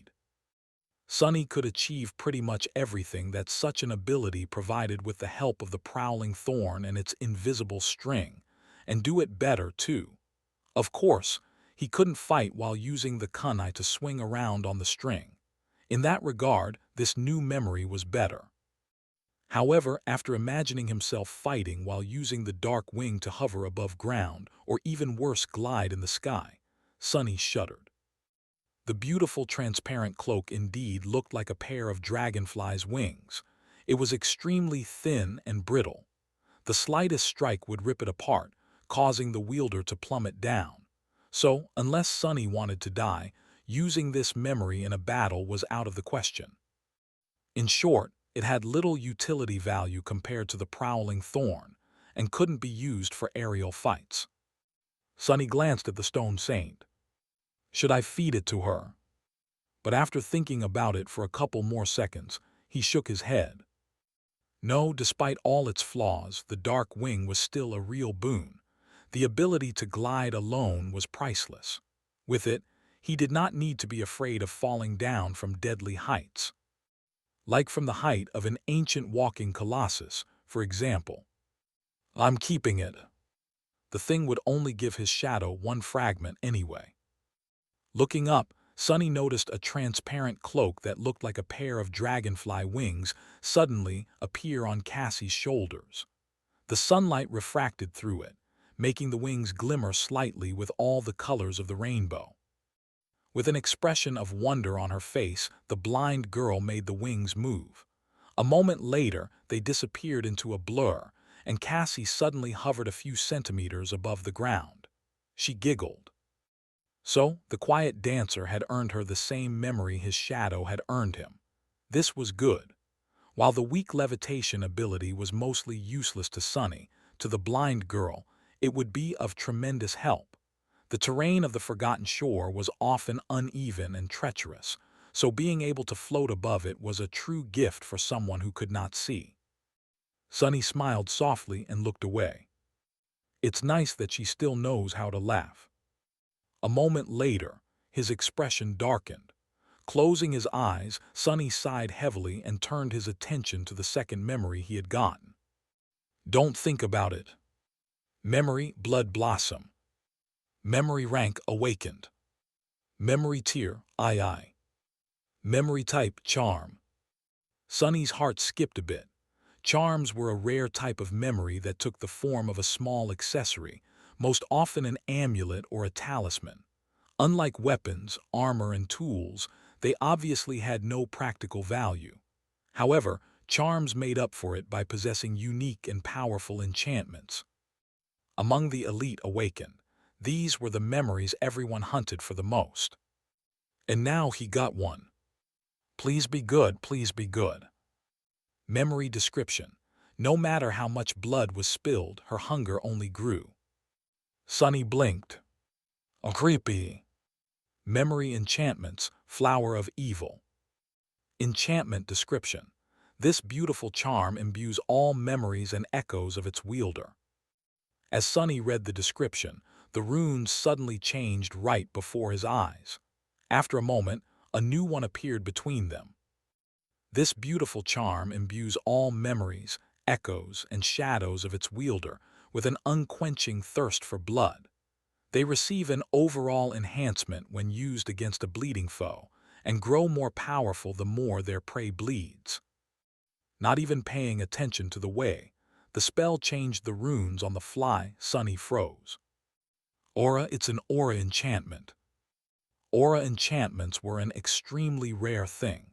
Sonny could achieve pretty much everything that such an ability provided with the help of the Prowling Thorn and its invisible string, and do it better too. Of course, he couldn't fight while using the kunai to swing around on the string. In that regard, this new memory was better. However, after imagining himself fighting while using the Dark Wing to hover above ground, or even worse glide in the sky, Sonny shuddered. The beautiful transparent cloak indeed looked like a pair of dragonfly's wings. It was extremely thin and brittle. The slightest strike would rip it apart, causing the wielder to plummet down. So, unless Sonny wanted to die, using this memory in a battle was out of the question. In short, it had little utility value compared to the Prowling Thorn, and couldn't be used for aerial fights. Sonny glanced at the Stone Saint. Should I feed it to her? But after thinking about it for a couple more seconds, he shook his head. No, despite all its flaws, the dark wing was still a real boon. The ability to glide alone was priceless. With it, he did not need to be afraid of falling down from deadly heights. Like from the height of an ancient walking colossus, for example. I'm keeping it. The thing would only give his shadow one fragment anyway. Looking up, Sonny noticed a transparent cloak that looked like a pair of dragonfly wings suddenly appear on Cassie's shoulders. The sunlight refracted through it, making the wings glimmer slightly with all the colors of the rainbow. With an expression of wonder on her face, the blind girl made the wings move. A moment later, they disappeared into a blur, and Cassie suddenly hovered a few centimeters above the ground. She giggled. So, the quiet dancer had earned her the same memory his shadow had earned him. This was good. While the weak levitation ability was mostly useless to Sonny, to the blind girl, it would be of tremendous help. The terrain of the Forgotten Shore was often uneven and treacherous, so being able to float above it was a true gift for someone who could not see. Sonny smiled softly and looked away. It's nice that she still knows how to laugh. A moment later, his expression darkened. Closing his eyes, Sonny sighed heavily and turned his attention to the second memory he had gotten. Don't think about it. Memory blood blossom. Memory rank awakened. Memory tier II. Memory type charm. Sonny's heart skipped a bit. Charms were a rare type of memory that took the form of a small accessory, most often an amulet or a talisman. Unlike weapons, armor, and tools, they obviously had no practical value. However, charms made up for it by possessing unique and powerful enchantments. Among the elite awakened, these were the memories everyone hunted for the most. And now he got one. Please be good, please be good. Memory description. No matter how much blood was spilled, her hunger only grew. Sonny blinked. Oh, creepy. Memory enchantments, flower of evil. Enchantment description. This beautiful charm imbues all memories and echoes of its wielder. As Sonny read the description, the runes suddenly changed right before his eyes. After a moment, a new one appeared between them. This beautiful charm imbues all memories, echoes, and shadows of its wielder with an unquenching thirst for blood. They receive an overall enhancement when used against a bleeding foe, and grow more powerful the more their prey bleeds. Not even paying attention to the way, the spell changed the runes on the fly. Sonny froze. Aura, it's an aura enchantment. Aura enchantments were an extremely rare thing.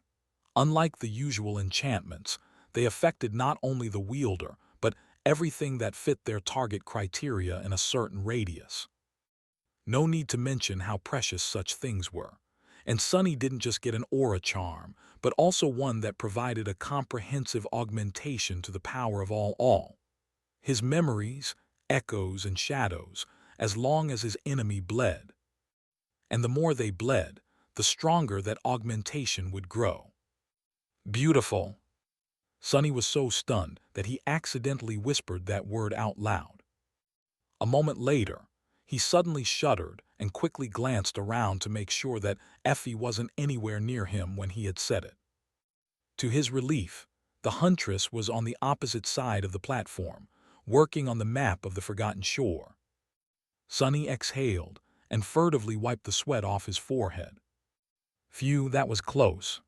Unlike the usual enchantments, they affected not only the wielder, but everything that fit their target criteria in a certain radius. No need to mention how precious such things were. And Sonny didn't just get an aura charm, but also one that provided a comprehensive augmentation to the power of all. His memories, echoes, and shadows, as long as his enemy bled. And the more they bled, the stronger that augmentation would grow. Beautiful. Sonny was so stunned that he accidentally whispered that word out loud. A moment later, he suddenly shuddered and quickly glanced around to make sure that Effie wasn't anywhere near him when he had said it. To his relief, the huntress was on the opposite side of the platform, working on the map of the Forgotten Shore. Sonny exhaled and furtively wiped the sweat off his forehead. Phew, that was close.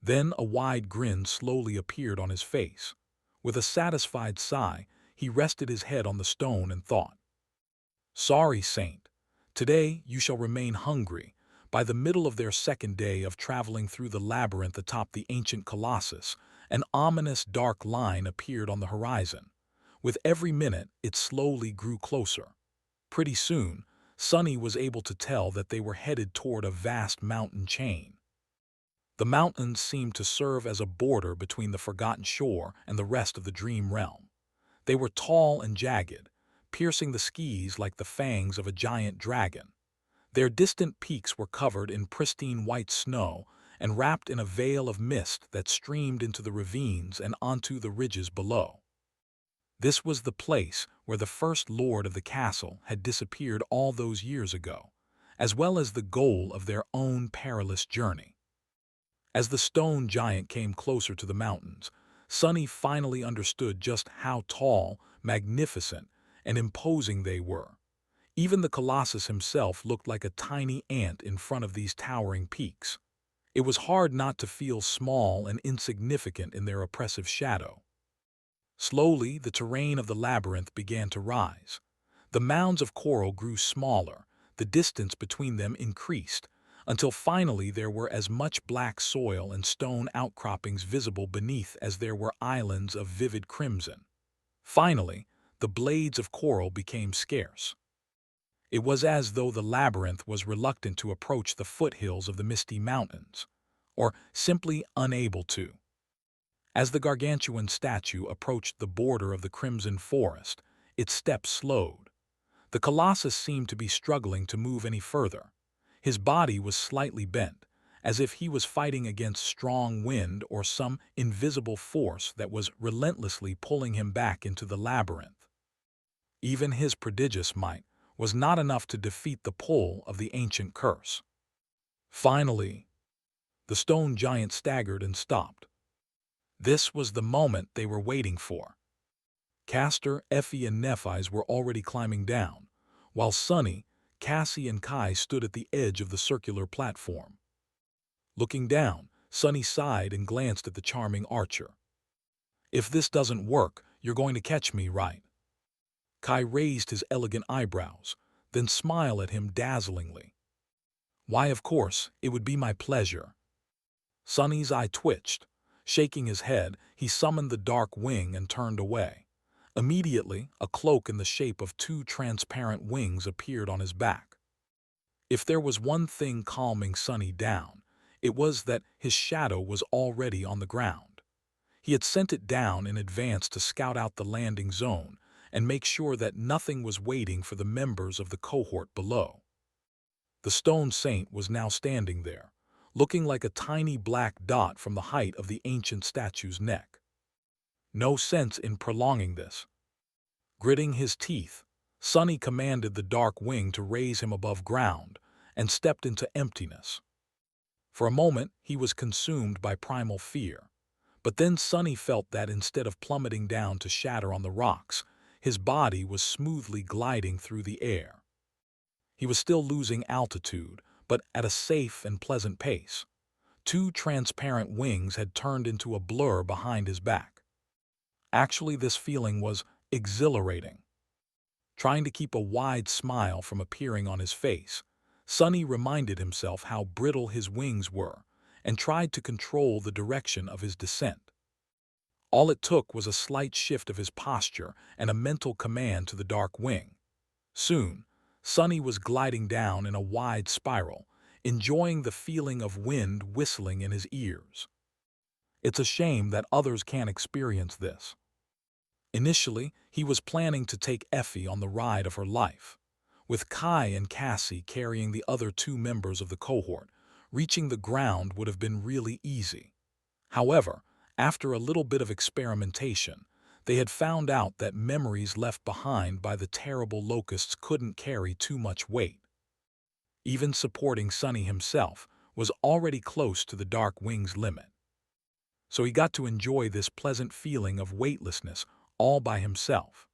Then a wide grin slowly appeared on his face. With a satisfied sigh, he rested his head on the stone and thought. Sorry, Saint. Today you shall remain hungry. By the middle of their second day of traveling through the labyrinth atop the ancient colossus, an ominous dark line appeared on the horizon. With every minute, it slowly grew closer. Pretty soon, Sonny was able to tell that they were headed toward a vast mountain chain. The mountains seemed to serve as a border between the Forgotten Shore and the rest of the dream realm. They were tall and jagged, piercing the skies like the fangs of a giant dragon. Their distant peaks were covered in pristine white snow and wrapped in a veil of mist that streamed into the ravines and onto the ridges below. This was the place where the first lord of the castle had disappeared all those years ago, as well as the goal of their own perilous journey. As the stone giant came closer to the mountains, Sunny finally understood just how tall, magnificent, and imposing they were. Even the Colossus himself looked like a tiny ant in front of these towering peaks. It was hard not to feel small and insignificant in their oppressive shadow. Slowly, the terrain of the labyrinth began to rise. The mounds of coral grew smaller, the distance between them increased, until finally there were as much black soil and stone outcroppings visible beneath as there were islands of vivid crimson. Finally, the blades of coral became scarce. It was as though the labyrinth was reluctant to approach the foothills of the misty mountains, or simply unable to. As the gargantuan statue approached the border of the crimson forest, its steps slowed. The Colossus seemed to be struggling to move any further. His body was slightly bent, as if he was fighting against strong wind or some invisible force that was relentlessly pulling him back into the labyrinth. Even his prodigious might was not enough to defeat the pull of the ancient curse. Finally, the stone giant staggered and stopped. This was the moment they were waiting for. Castor, Effie, and Nephi's were already climbing down, while Sunny, Cassie, and Kai stood at the edge of the circular platform. Looking down, Sunny sighed and glanced at the charming archer. "If this doesn't work, you're going to catch me, right?" Kai raised his elegant eyebrows, then smiled at him dazzlingly. "Why, of course, it would be my pleasure." Sunny's eye twitched. Shaking his head, he summoned the dark wing and turned away. Immediately, a cloak in the shape of two transparent wings appeared on his back. If there was one thing calming Sunny down, it was that his shadow was already on the ground. He had sent it down in advance to scout out the landing zone and make sure that nothing was waiting for the members of the cohort below. The stone saint was now standing there, looking like a tiny black dot from the height of the ancient statue's neck. No sense in prolonging this. Gritting his teeth, Sunny commanded the dark wing to raise him above ground and stepped into emptiness. For a moment, he was consumed by primal fear. But then Sunny felt that instead of plummeting down to shatter on the rocks, his body was smoothly gliding through the air. He was still losing altitude, but at a safe and pleasant pace. Two transparent wings had turned into a blur behind his back. Actually, this feeling was exhilarating. Trying to keep a wide smile from appearing on his face, Sunny reminded himself how brittle his wings were and tried to control the direction of his descent. All it took was a slight shift of his posture and a mental command to the dark wing. Soon, Sunny was gliding down in a wide spiral, enjoying the feeling of wind whistling in his ears. It's a shame that others can't experience this. Initially, he was planning to take Effie on the ride of her life. With Kai and Cassie carrying the other two members of the cohort, reaching the ground would have been really easy. However, after a little bit of experimentation, they had found out that memories left behind by the terrible locusts couldn't carry too much weight. Even supporting Sunny himself was already close to the dark wing's limit. So he got to enjoy this pleasant feeling of weightlessness all by himself.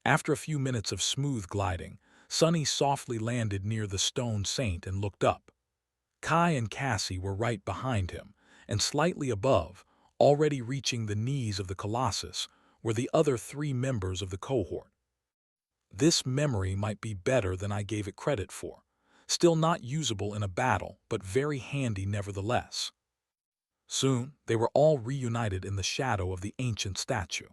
After a few minutes of smooth gliding, Sunny softly landed near the stone saint and looked up. Kai and Cassie were right behind him, and slightly above, already reaching the knees of the Colossus, were the other three members of the cohort. This memory might be better than I gave it credit for. Still not usable in a battle, but very handy nevertheless. Soon, they were all reunited in the shadow of the ancient statue.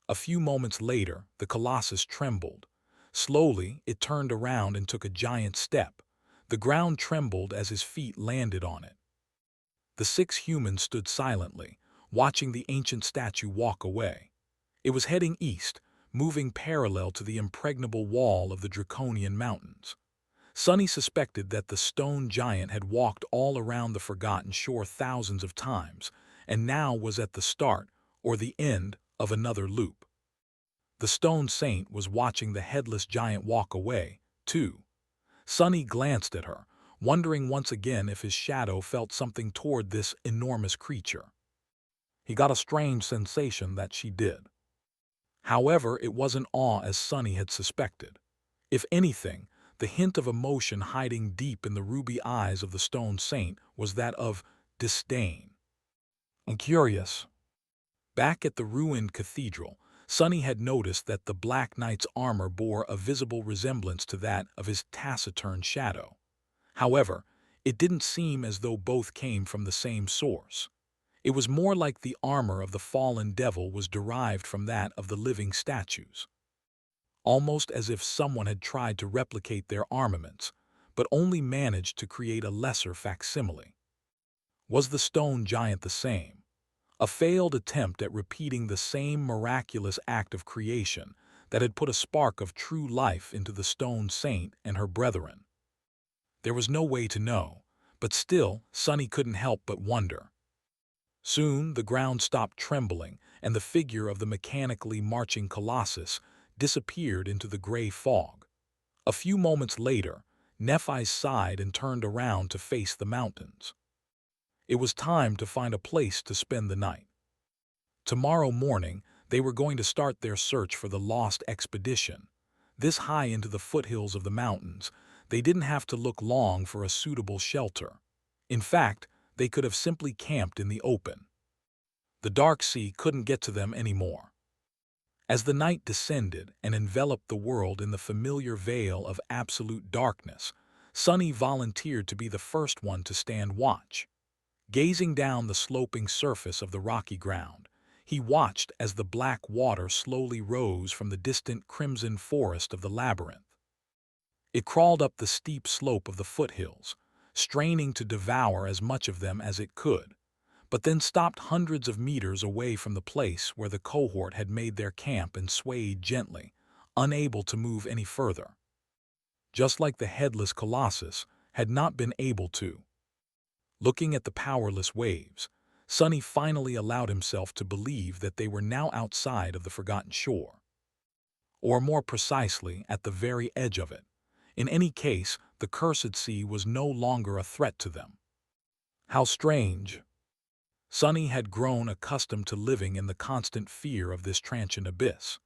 A few moments later, the Colossus trembled. Slowly, it turned around and took a giant step. The ground trembled as his feet landed on it. The six humans stood silently, watching the ancient statue walk away. It was heading east, moving parallel to the impregnable wall of the Draconian mountains. Sunny suspected that the stone giant had walked all around the forgotten shore thousands of times, and now was at the start, or the end, of another loop. The stone saint was watching the headless giant walk away, too. Sunny glanced at her, wondering once again if his shadow felt something toward this enormous creature. He got a strange sensation that she did. However, it wasn't awe as Sunny had suspected. If anything, the hint of emotion hiding deep in the ruby eyes of the stone saint was that of disdain. And curious. Back at the ruined cathedral, Sunny had noticed that the Black Knight's armor bore a visible resemblance to that of his taciturn shadow. However, it didn't seem as though both came from the same source. It was more like the armor of the fallen devil was derived from that of the living statues. Almost as if someone had tried to replicate their armaments, but only managed to create a lesser facsimile. Was the stone giant the same? A failed attempt at repeating the same miraculous act of creation that had put a spark of true life into the stone saint and her brethren. There was no way to know, but still, Sunny couldn't help but wonder. Soon the ground stopped trembling, and the figure of the mechanically marching colossus disappeared into the gray fog. A few moments later, Nephi sighed and turned around to face the mountains. It was time to find a place to spend the night. Tomorrow morning, they were going to start their search for the lost expedition. This high into the foothills of the mountains, they didn't have to look long for a suitable shelter. In fact, they could have simply camped in the open. The dark sea couldn't get to them anymore. As the night descended and enveloped the world in the familiar veil of absolute darkness, Sunny volunteered to be the first one to stand watch. Gazing down the sloping surface of the rocky ground, he watched as the black water slowly rose from the distant crimson forest of the labyrinth. It crawled up the steep slope of the foothills, straining to devour as much of them as it could, but then stopped hundreds of meters away from the place where the cohort had made their camp and swayed gently, unable to move any further. Just like the headless colossus had not been able to. Looking at the powerless waves, Sunny finally allowed himself to believe that they were now outside of the forgotten shore. Or more precisely, at the very edge of it. In any case, the cursed sea was no longer a threat to them. How strange! Sunny had grown accustomed to living in the constant fear of this transient abyss.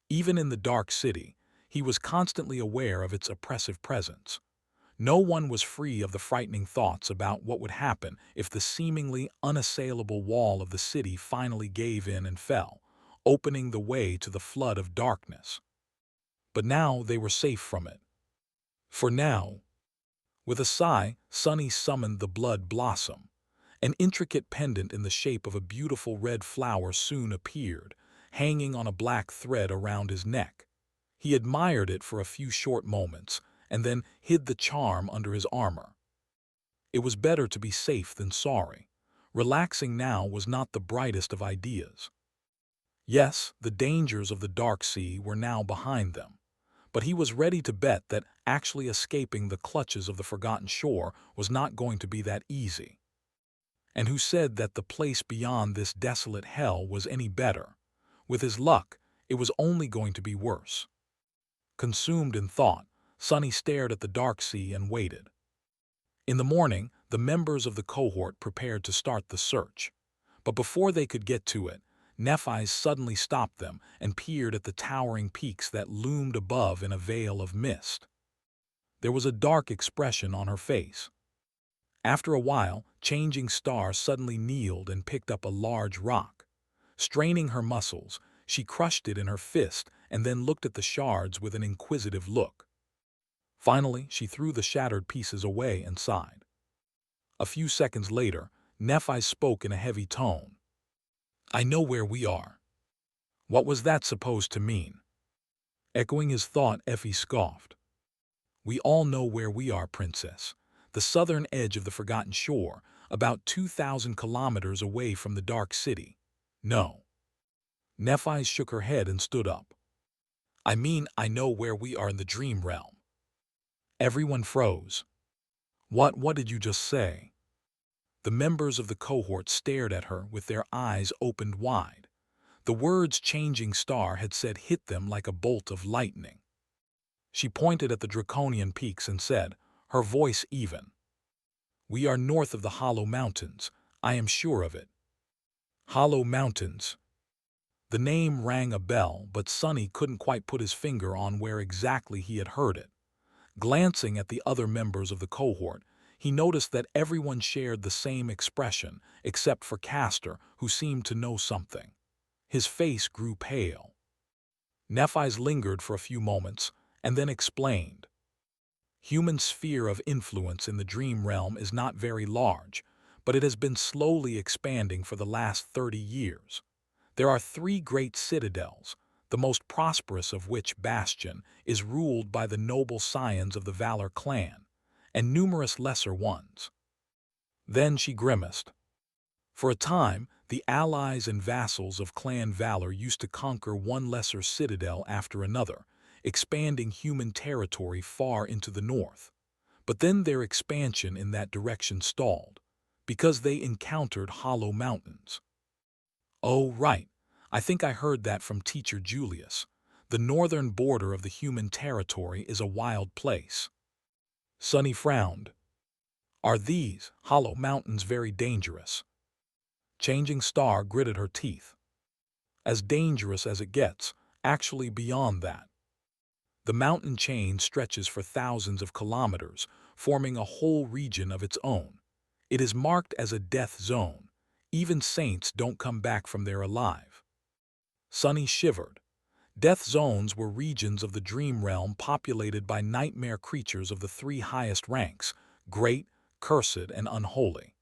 Even in the dark city, he was constantly aware of its oppressive presence. No one was free of the frightening thoughts about what would happen if the seemingly unassailable wall of the city finally gave in and fell, opening the way to the flood of darkness. But now they were safe from it. For now. With a sigh, Sunny summoned the blood blossom. An intricate pendant in the shape of a beautiful red flower soon appeared, hanging on a black thread around his neck. He admired it for a few short moments, and then hid the charm under his armor. It was better to be safe than sorry. Relaxing now was not the brightest of ideas. Yes, the dangers of the dark sea were now behind them, but he was ready to bet that actually escaping the clutches of the forgotten shore was not going to be that easy. And who said that the place beyond this desolate hell was any better? With his luck, it was only going to be worse. Consumed in thought, Sunny stared at the dark sea and waited. In the morning, the members of the cohort prepared to start the search. But before they could get to it, Nephi suddenly stopped them and peered at the towering peaks that loomed above in a veil of mist. There was a dark expression on her face. After a while, Changing Star suddenly kneeled and picked up a large rock. Straining her muscles, she crushed it in her fist and then looked at the shards with an inquisitive look. Finally, she threw the shattered pieces away and sighed. A few seconds later, Nephi spoke in a heavy tone. "I know where we are." What was that supposed to mean? Echoing his thought, Effie scoffed. "We all know where we are, Princess. The southern edge of the forgotten shore, about 2,000 kilometers away from the dark city." "No." Nephi shook her head and stood up. "I mean, I know where we are in the dream realm." Everyone froze. What did you just say? The members of the cohort stared at her with their eyes opened wide. The words "changing star" had said hit them like a bolt of lightning. She pointed at the draconian peaks and said, her voice even. "We are north of the Hollow Mountains. I am sure of it." Hollow Mountains. The name rang a bell, but Sonny couldn't quite put his finger on where exactly he had heard it. Glancing at the other members of the cohort, he noticed that everyone shared the same expression, except for Castor, who seemed to know something. His face grew pale. Nephi's lingered for a few moments, and then explained. Human sphere of influence in the dream realm is not very large, but it has been slowly expanding for the last 30 years. There are 3 great citadels, the most prosperous of which, Bastion, is ruled by the noble scions of the Valor clan, and numerous lesser ones. Then she grimaced. For a time, the allies and vassals of Clan Valor used to conquer one lesser citadel after another, expanding human territory far into the north. But then their expansion in that direction stalled, because they encountered Hollow Mountains. Oh, right. I think I heard that from Teacher Julius. The northern border of the human territory is a wild place. Sonny frowned. Are these Hollow Mountains very dangerous? Changing Star gritted her teeth. As dangerous as it gets, actually beyond that. The mountain chain stretches for thousands of kilometers, forming a whole region of its own. It is marked as a death zone. Even saints don't come back from there alive. Sonny shivered. Death zones were regions of the dream realm populated by nightmare creatures of the 3 highest ranks, great, cursed, and unholy.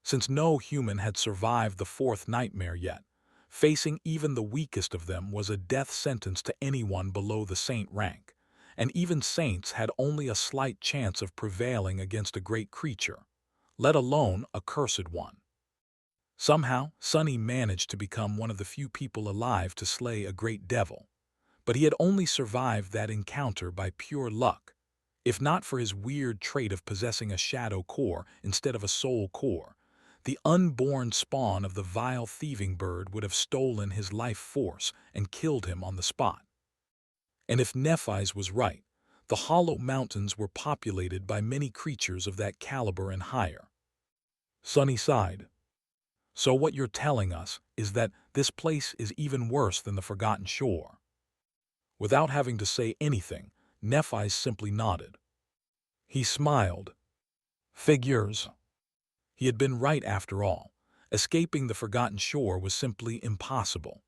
Since no human had survived the 4th nightmare yet, facing even the weakest of them was a death sentence to anyone below the saint rank, and even saints had only a slight chance of prevailing against a great creature, let alone a cursed one. Somehow, Sonny managed to become one of the few people alive to slay a great devil, but he had only survived that encounter by pure luck, if not for his weird trait of possessing a shadow core instead of a soul core. The unborn spawn of the vile thieving bird would have stolen his life force and killed him on the spot. And if Nephi's was right, the Hollow Mountains were populated by many creatures of that caliber and higher. Sonny sighed. So what you're telling us is that this place is even worse than the Forgotten Shore. Without having to say anything, Nephi simply nodded. He smiled. Figures. He had been right after all. Escaping the Forgotten Shore was simply impossible.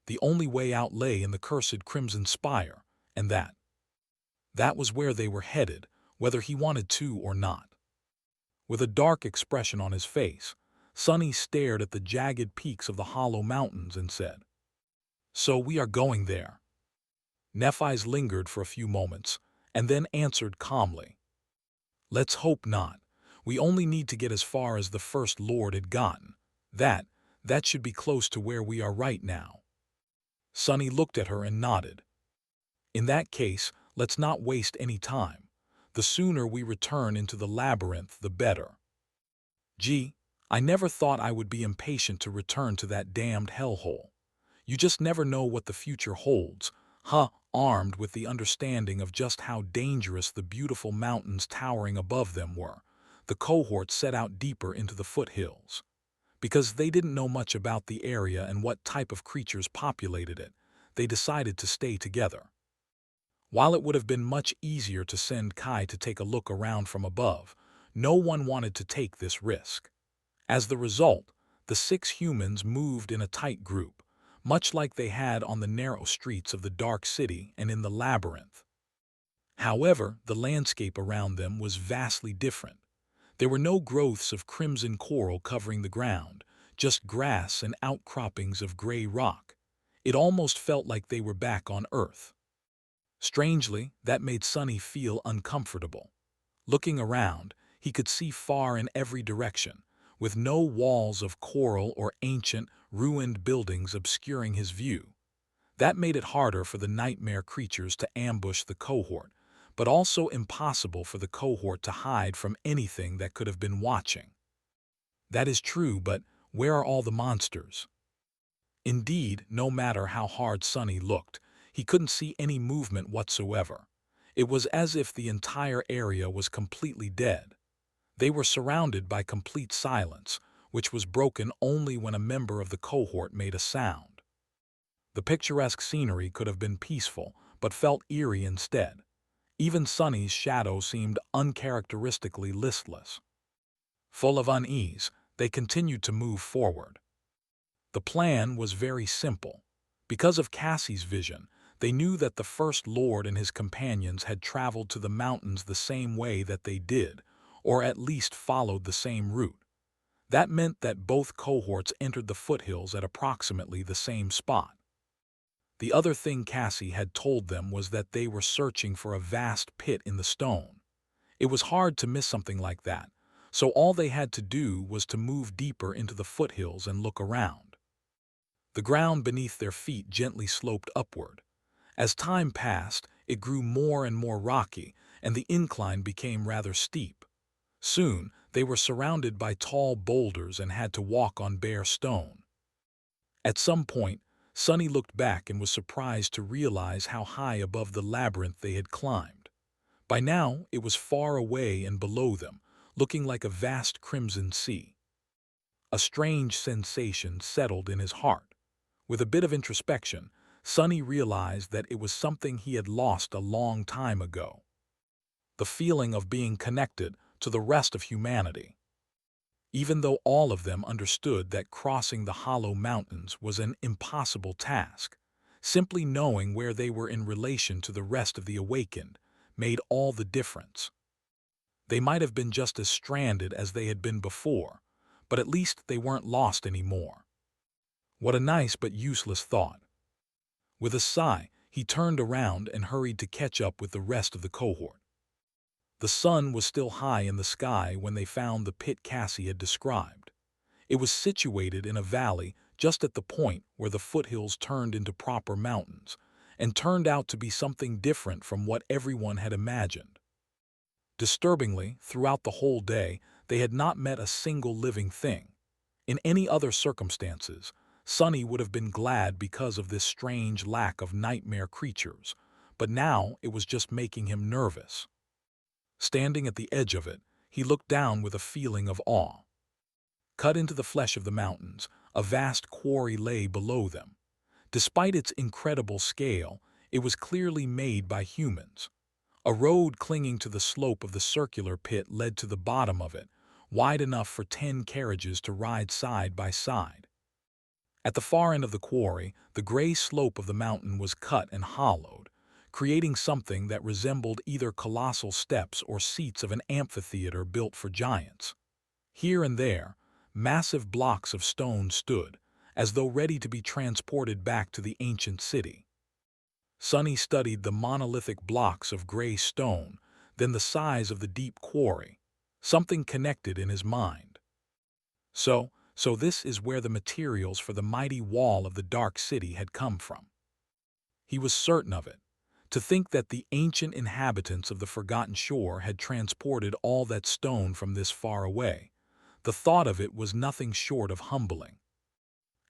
The only way out lay in the cursed Crimson Spire, and that was where they were headed, whether he wanted to or not. With a dark expression on his face, Sonny stared at the jagged peaks of the Hollow Mountains and said, "So we are going there." Nephi's lingered for a few moments, and then answered calmly, "Let's hope not. We only need to get as far as the First Lord had gotten. That should be close to where we are right now." Sonny looked at her and nodded. "In that case, let's not waste any time. The sooner we return into the labyrinth, the better. Gee, I never thought I would be impatient to return to that damned hellhole. You just never know what the future holds, huh?" Armed with the understanding of just how dangerous the beautiful mountains towering above them were, the cohort set out deeper into the foothills. Because they didn't know much about the area and what type of creatures populated it, they decided to stay together. While it would have been much easier to send Kai to take a look around from above, no one wanted to take this risk. As the result, the 6 humans moved in a tight group, much like they had on the narrow streets of the Dark City and in the labyrinth. However, the landscape around them was vastly different. There were no growths of crimson coral covering the ground, just grass and outcroppings of gray rock. It almost felt like they were back on Earth. Strangely, that made Sonny feel uncomfortable. Looking around, he could see far in every direction, with no walls of coral or ancient, ruined buildings obscuring his view. That made it harder for the nightmare creatures to ambush the cohort, but also impossible for the cohort to hide from anything that could have been watching. That is true, but where are all the monsters? Indeed, no matter how hard Sonny looked, he couldn't see any movement whatsoever. It was as if the entire area was completely dead. They were surrounded by complete silence, which was broken only when a member of the cohort made a sound. The picturesque scenery could have been peaceful, but felt eerie instead. Even Sonny's shadow seemed uncharacteristically listless. Full of unease, they continued to move forward. The plan was very simple. Because of Cassie's vision, they knew that the First Lord and his companions had traveled to the mountains the same way that they did, or at least followed the same route. That meant that both cohorts entered the foothills at approximately the same spot. The other thing Cassie had told them was that they were searching for a vast pit in the stone. It was hard to miss something like that, so all they had to do was to move deeper into the foothills and look around. The ground beneath their feet gently sloped upward. As time passed, it grew more and more rocky, and the incline became rather steep. Soon, they were surrounded by tall boulders and had to walk on bare stone. At some point, Sonny looked back and was surprised to realize how high above the labyrinth they had climbed. By now, it was far away and below them, looking like a vast crimson sea. A strange sensation settled in his heart. With a bit of introspection, Sonny realized that it was something he had lost a long time ago. The feeling of being connected to the rest of humanity. Even though all of them understood that crossing the Hollow Mountains was an impossible task, simply knowing where they were in relation to the rest of the awakened made all the difference. They might have been just as stranded as they had been before, but at least they weren't lost anymore. What a nice but useless thought. With a sigh, he turned around and hurried to catch up with the rest of the cohort. The sun was still high in the sky when they found the pit Cassie had described. It was situated in a valley just at the point where the foothills turned into proper mountains, and turned out to be something different from what everyone had imagined. Disturbingly, throughout the whole day, they had not met a single living thing. In any other circumstances, Sonny would have been glad because of this strange lack of nightmare creatures, but now it was just making him nervous. Standing at the edge of it, he looked down with a feeling of awe. Cut into the flesh of the mountains, a vast quarry lay below them. Despite its incredible scale, it was clearly made by humans. A road clinging to the slope of the circular pit led to the bottom of it, wide enough for 10 carriages to ride side by side. At the far end of the quarry, the gray slope of the mountain was cut and hollowed, creating something that resembled either colossal steps or seats of an amphitheater built for giants. Here and there, massive blocks of stone stood, as though ready to be transported back to the ancient city. Sonny studied the monolithic blocks of gray stone, then the size of the deep quarry. Something connected in his mind. So this is where the materials for the mighty wall of the Dark City had come from. He was certain of it. To think that the ancient inhabitants of the Forgotten Shore had transported all that stone from this far away, the thought of it was nothing short of humbling.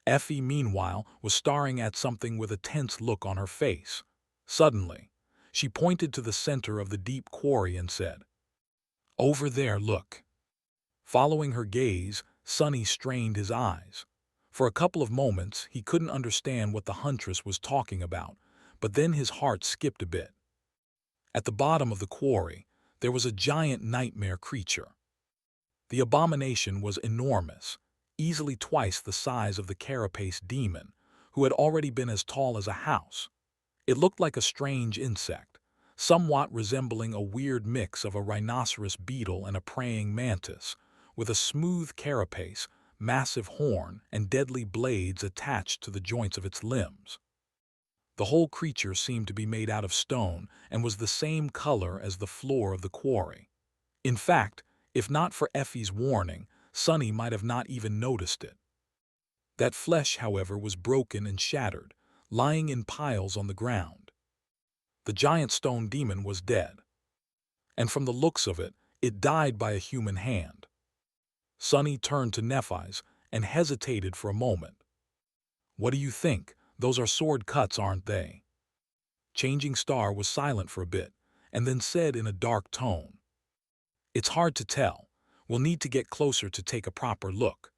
Effie, meanwhile, was staring at something with a tense look on her face. Suddenly, she pointed to the center of the deep quarry and said, "Over there, look." Following her gaze, Sonny strained his eyes. For a couple of moments, he couldn't understand what the huntress was talking about, but then his heart skipped a bit. At the bottom of the quarry, there was a giant nightmare creature. The abomination was enormous, easily twice the size of the carapace demon, who had already been as tall as a house. It looked like a strange insect, somewhat resembling a weird mix of a rhinoceros beetle and a praying mantis, with a smooth carapace, massive horn, and deadly blades attached to the joints of its limbs. The whole creature seemed to be made out of stone and was the same color as the floor of the quarry. In fact, if not for Effie's warning, Sonny might have not even noticed it. That flesh, however, was broken and shattered, lying in piles on the ground. The giant stone demon was dead. and from the looks of it, it died by a human hand. Sunny turned to Nephi's and hesitated for a moment. "What do you think? Those are sword cuts, aren't they?" Changing Star was silent for a bit, and then said in a dark tone, "It's hard to tell. We'll need to get closer to take a proper look."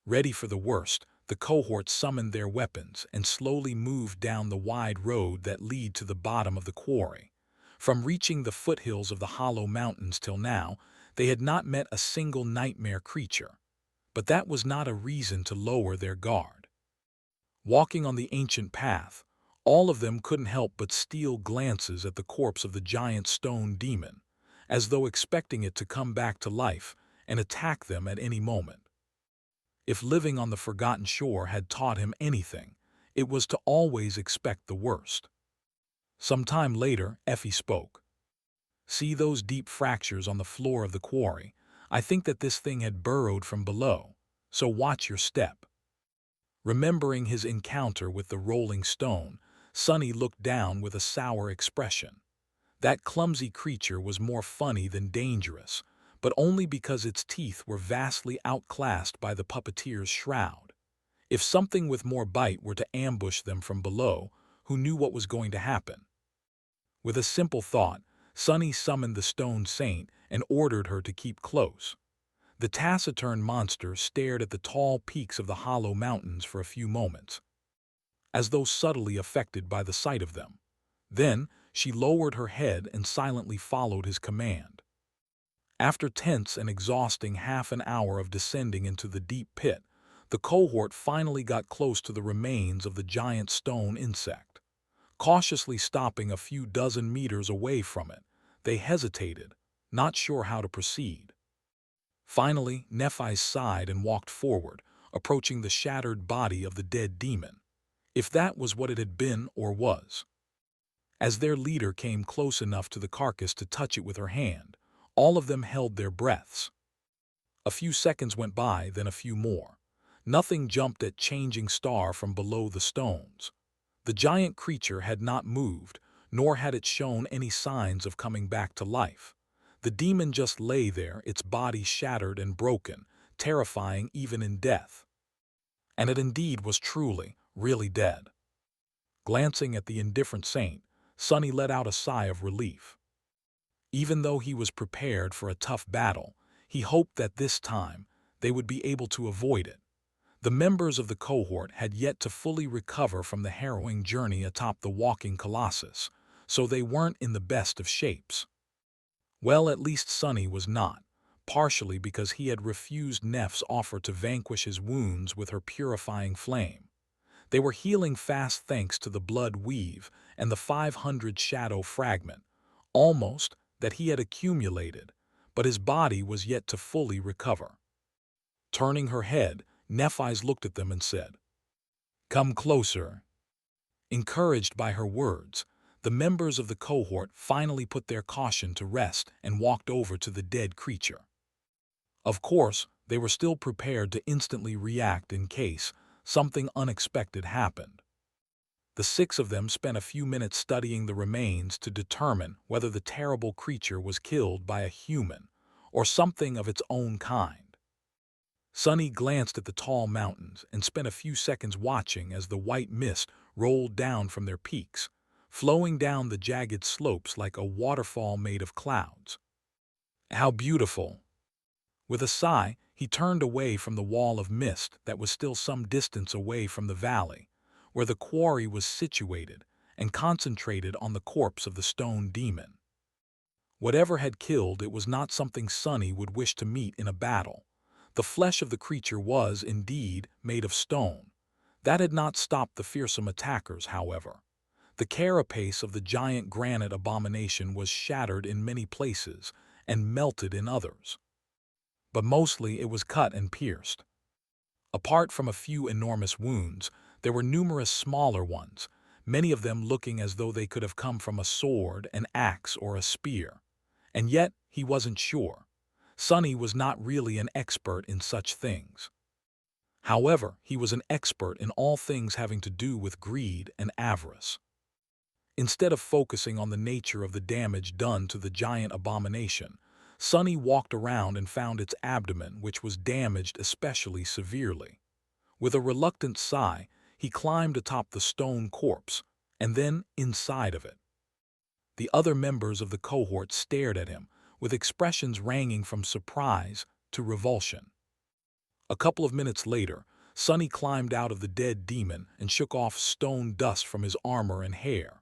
Ready for the worst, the cohort summoned their weapons and slowly moved down the wide road that led to the bottom of the quarry. From reaching the foothills of the Hollow Mountains till now, they had not met a single nightmare creature. But that was not a reason to lower their guard. Walking on the ancient path, all of them couldn't help but steal glances at the corpse of the giant stone demon, as though expecting it to come back to life and attack them at any moment. If living on the forgotten shore had taught him anything, it was to always expect the worst. Some time later, Effie spoke. "See those deep fractures on the floor of the quarry? I think that this thing had burrowed from below, so watch your step." Remembering his encounter with the rolling stone, Sunny looked down with a sour expression. That clumsy creature was more funny than dangerous, but only because its teeth were vastly outclassed by the puppeteer's shroud. If something with more bite were to ambush them from below, who knew what was going to happen? With a simple thought, Sunny summoned the stone saint and ordered her to keep close. The taciturn monster stared at the tall peaks of the Hollow Mountains for a few moments, as though subtly affected by the sight of them. Then she lowered her head and silently followed his command. After tense and exhausting half an hour of descending into the deep pit, the cohort finally got close to the remains of the giant stone insect. Cautiously stopping a few dozen meters away from it, they hesitated, not sure how to proceed. Finally, Nephi sighed and walked forward, approaching the shattered body of the dead demon, if that was what it had been or was. As their leader came close enough to the carcass to touch it with her hand, all of them held their breaths. A few seconds went by, then a few more. Nothing jumped at Changing Star from below the stones. The giant creature had not moved, nor had it shown any signs of coming back to life. The demon just lay there, its body shattered and broken, terrifying even in death. And it indeed was truly, really dead. Glancing at the indifferent saint, Sunny let out a sigh of relief. Even though he was prepared for a tough battle, he hoped that this time they would be able to avoid it. The members of the cohort had yet to fully recover from the harrowing journey atop the walking colossus, so they weren't in the best of shapes. Well, at least Sunny was not, partially because he had refused Neff's offer to vanquish his wounds with her purifying flame. They were healing fast thanks to the blood weave and the 500 shadow fragment, almost, that he had accumulated, but his body was yet to fully recover. Turning her head, Nephi's looked at them and said, "Come closer." Encouraged by her words, the members of the cohort finally put their caution to rest and walked over to the dead creature. Of course, they were still prepared to instantly react in case something unexpected happened. The six of them spent a few minutes studying the remains to determine whether the terrible creature was killed by a human or something of its own kind. Sunny glanced at the tall mountains and spent a few seconds watching as the white mist rolled down from their peaks, flowing down the jagged slopes like a waterfall made of clouds. How beautiful! With a sigh, he turned away from the wall of mist that was still some distance away from the valley, where the quarry was situated, and concentrated on the corpse of the stone demon. Whatever had killed it was not something Sunny would wish to meet in a battle. The flesh of the creature was, indeed, made of stone. That had not stopped the fearsome attackers, however. The carapace of the giant granite abomination was shattered in many places and melted in others. But mostly it was cut and pierced. Apart from a few enormous wounds, there were numerous smaller ones, many of them looking as though they could have come from a sword, an axe, or a spear. And yet, he wasn't sure. Sunny was not really an expert in such things. However, he was an expert in all things having to do with greed and avarice. Instead of focusing on the nature of the damage done to the giant abomination, Sonny walked around and found its abdomen, which was damaged especially severely. With a reluctant sigh, he climbed atop the stone corpse, and then inside of it. The other members of the cohort stared at him, with expressions ranging from surprise to revulsion. A couple of minutes later, Sonny climbed out of the dead demon and shook off stone dust from his armor and hair.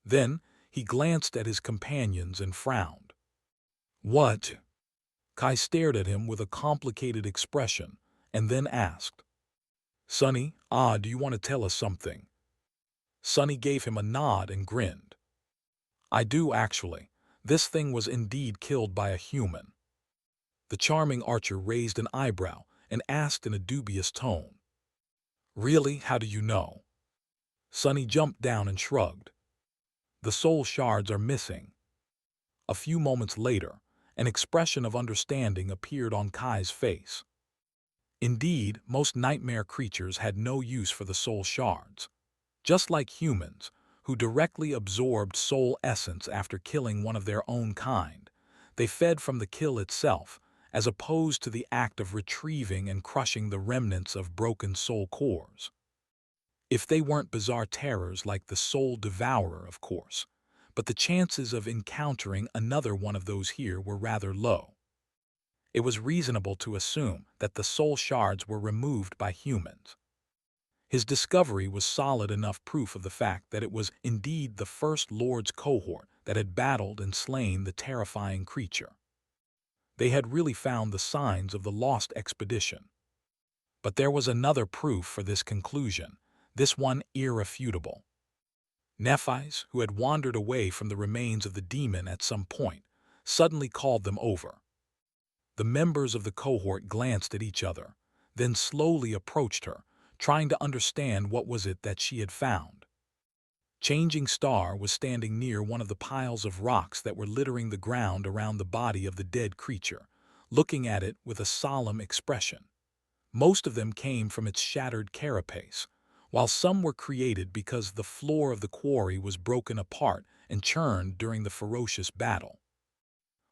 Then, he glanced at his companions and frowned. "What?" Kai stared at him with a complicated expression, and then asked, "Sonny, do you want to tell us something?" Sonny gave him a nod and grinned. "I do, actually. This thing was indeed killed by a human." The charming archer raised an eyebrow and asked in a dubious tone, "Really? How do you know?" Sonny jumped down and shrugged. "The soul shards are missing." A few moments later, an expression of understanding appeared on Kai's face. Indeed, most nightmare creatures had no use for the soul shards. Just like humans, who directly absorbed soul essence after killing one of their own kind, they fed from the kill itself, as opposed to the act of retrieving and crushing the remnants of broken soul cores. If they weren't bizarre terrors like the Soul Devourer, of course, but the chances of encountering another one of those here were rather low. It was reasonable to assume that the soul shards were removed by humans. His discovery was solid enough proof of the fact that it was indeed the First Lord's cohort that had battled and slain the terrifying creature. They had really found the signs of the lost expedition. But there was another proof for this conclusion, this one irrefutable. Nephi's, who had wandered away from the remains of the demon at some point, suddenly called them over. The members of the cohort glanced at each other, then slowly approached her, trying to understand what was it that she had found. Changing Star was standing near one of the piles of rocks that were littering the ground around the body of the dead creature, looking at it with a solemn expression. Most of them came from its shattered carapace, while some were created because the floor of the quarry was broken apart and churned during the ferocious battle.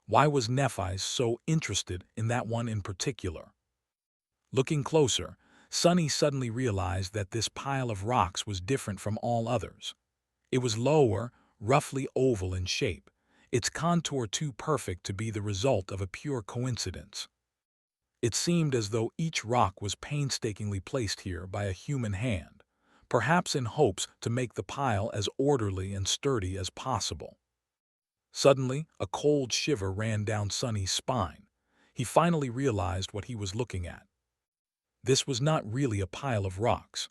Why was Nephi so interested in that one in particular? Looking closer, Sonny suddenly realized that this pile of rocks was different from all others. It was lower, roughly oval in shape, its contour too perfect to be the result of a pure coincidence. It seemed as though each rock was painstakingly placed here by a human hand, perhaps in hopes to make the pile as orderly and sturdy as possible. Suddenly, a cold shiver ran down Sonny's spine. He finally realized what he was looking at. This was not really a pile of rocks.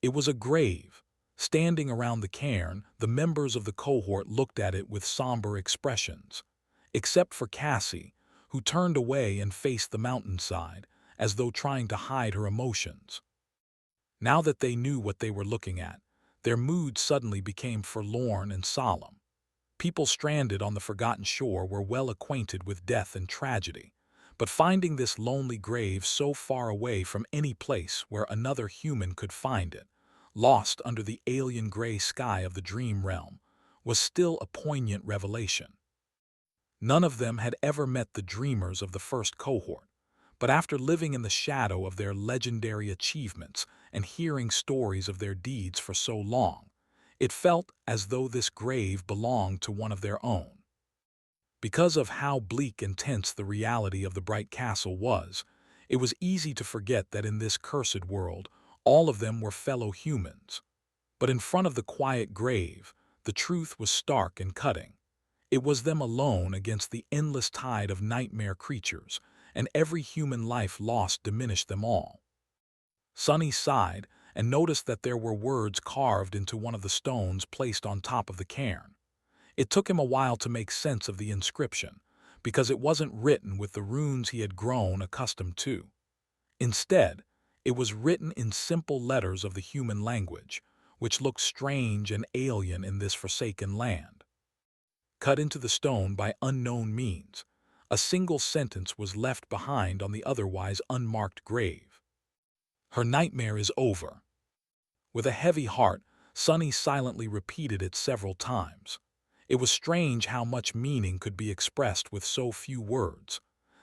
It was a grave. Standing around the cairn, the members of the cohort looked at it with somber expressions, except for Cassie, who turned away and faced the mountainside, as though trying to hide her emotions. Now that they knew what they were looking at, their mood suddenly became forlorn and solemn. People stranded on the forgotten shore were well acquainted with death and tragedy, but finding this lonely grave so far away from any place where another human could find it, lost under the alien gray sky of the dream realm, was still a poignant revelation. None of them had ever met the dreamers of the first cohort, but after living in the shadow of their legendary achievements and hearing stories of their deeds for so long, it felt as though this grave belonged to one of their own. Because of how bleak and tense the reality of the Bright Castle was, it was easy to forget that in this cursed world, all of them were fellow humans. But in front of the quiet grave, the truth was stark and cutting. It was them alone against the endless tide of nightmare creatures, and every human life lost diminished them all. Sonny sighed and noticed that there were words carved into one of the stones placed on top of the cairn. It took him a while to make sense of the inscription, because it wasn't written with the runes he had grown accustomed to. Instead, it was written in simple letters of the human language, which looked strange and alien in this forsaken land. Cut into the stone by unknown means, a single sentence was left behind on the otherwise unmarked grave. "Her nightmare is over." With a heavy heart, Sonny silently repeated it several times. It was strange how much meaning could be expressed with so few words.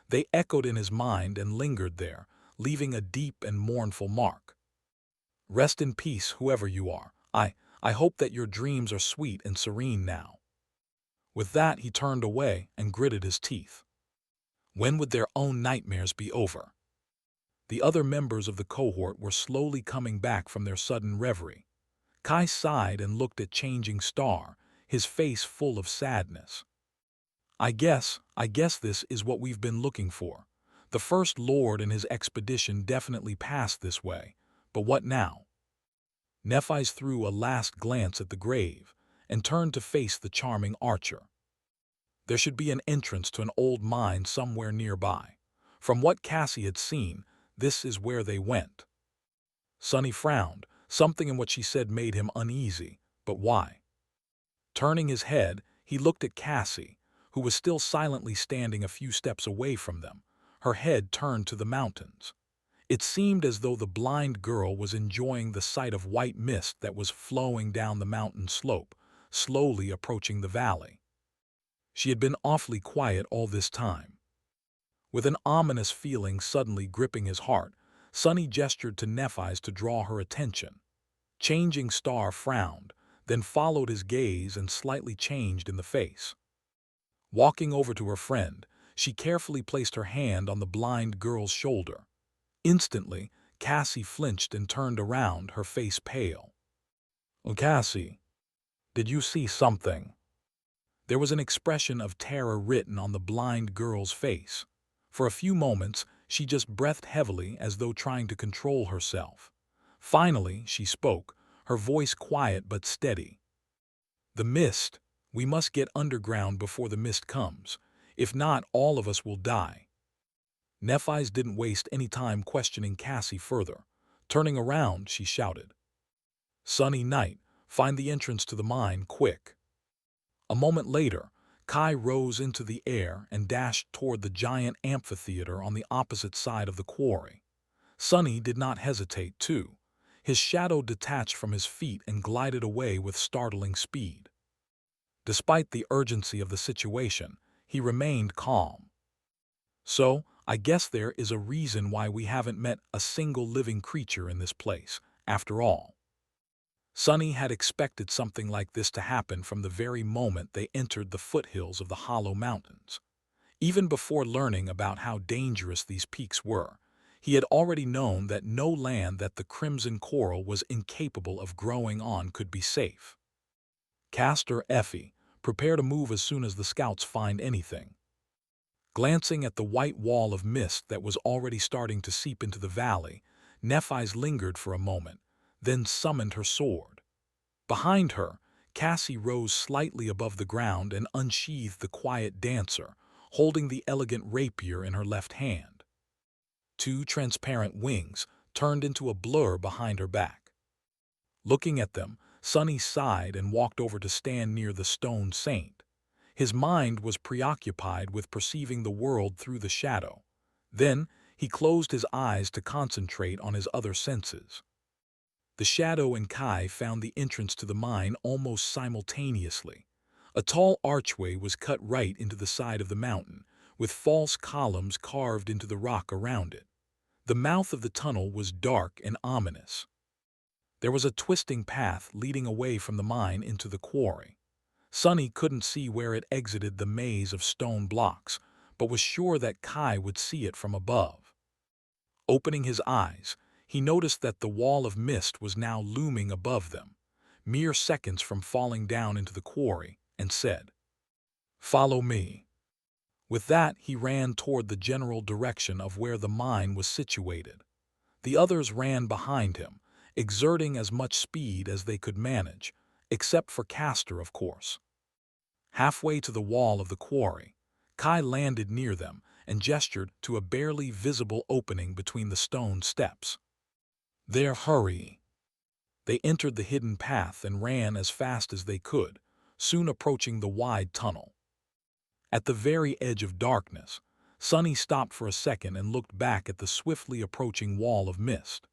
They echoed in his mind and lingered there, leaving a deep and mournful mark. Rest in peace, whoever you are. I hope that your dreams are sweet and serene now. With that, he turned away and gritted his teeth. When would their own nightmares be over? The other members of the cohort were slowly coming back from their sudden reverie. Kai sighed and looked at Changing Star, his face full of sadness. I guess this is what we've been looking for. The First Lord and his expedition definitely passed this way, but what now? Nephi's threw a last glance at the grave and turned to face the charming archer. There should be an entrance to an old mine somewhere nearby. From what Cassie had seen, this is where they went. Sonny frowned. Something in what she said made him uneasy, but why? Turning his head, he looked at Cassie, who was still silently standing a few steps away from them, her head turned to the mountains. It seemed as though the blind girl was enjoying the sight of white mist that was flowing down the mountain slope, slowly approaching the valley. She had been awfully quiet all this time. With an ominous feeling suddenly gripping his heart, Sonny gestured to Nephi's to draw her attention. Changing Star frowned, then followed his gaze and slightly changed in the face. Walking over to her friend, she carefully placed her hand on the blind girl's shoulder. Instantly, Cassie flinched and turned around, her face pale. "Oh, Cassie, did you see something?" There was an expression of terror written on the blind girl's face. For a few moments, she just breathed heavily as though trying to control herself. Finally, she spoke, her voice quiet but steady. "The mist. We must get underground before the mist comes. If not, all of us will die." Nephi's didn't waste any time questioning Cassie further. Turning around, she shouted, "Sunny Night, find the entrance to the mine, quick." A moment later, Kai rose into the air and dashed toward the giant amphitheater on the opposite side of the quarry. Sunny did not hesitate, too. His shadow detached from his feet and glided away with startling speed. Despite the urgency of the situation, he remained calm. "So, I guess there is a reason why we haven't met a single living creature in this place, after all." Sonny had expected something like this to happen from the very moment they entered the foothills of the Hollow Mountains. Even before learning about how dangerous these peaks were, he had already known that no land that the Crimson Coral was incapable of growing on could be safe. "Castor, Effie, prepare to move as soon as the scouts find anything." Glancing at the white wall of mist that was already starting to seep into the valley, Nephi's lingered for a moment, then summoned her sword. Behind her, Cassie rose slightly above the ground and unsheathed the quiet dancer, holding the elegant rapier in her left hand. Two transparent wings turned into a blur behind her back. Looking at them, Sonny sighed and walked over to stand near the stone saint. His mind was preoccupied with perceiving the world through the shadow. Then, he closed his eyes to concentrate on his other senses. The shadow and Kai found the entrance to the mine almost simultaneously. A tall archway was cut right into the side of the mountain, with false columns carved into the rock around it. The mouth of the tunnel was dark and ominous. There was a twisting path leading away from the mine into the quarry. Sonny couldn't see where it exited the maze of stone blocks, but was sure that Kai would see it from above. Opening his eyes, he noticed that the wall of mist was now looming above them, mere seconds from falling down into the quarry, and said, "Follow me." With that, he ran toward the general direction of where the mine was situated. The others ran behind him, exerting as much speed as they could manage, except for Castor, of course. Halfway to the wall of the quarry, Kai landed near them and gestured to a barely visible opening between the stone steps. "There, hurry." They entered the hidden path and ran as fast as they could, soon approaching the wide tunnel. At the very edge of darkness, Sonny stopped for a second and looked back at the swiftly approaching wall of mist.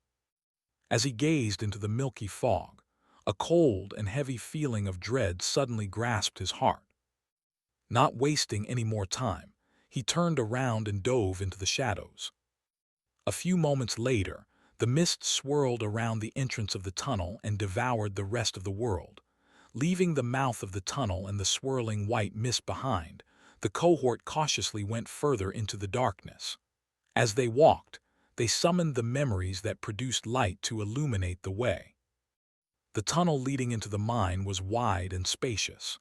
As he gazed into the milky fog, A cold and heavy feeling of dread suddenly grasped his heart. Not wasting any more time, he turned around and dove into the shadows. A few moments later, the mist swirled around the entrance of the tunnel and devoured the rest of the world. Leaving the mouth of the tunnel and the swirling white mist behind, the cohort cautiously went further into the darkness. As they walked, they summoned the memories that produced light to illuminate the way. The tunnel leading into the mine was wide and spacious.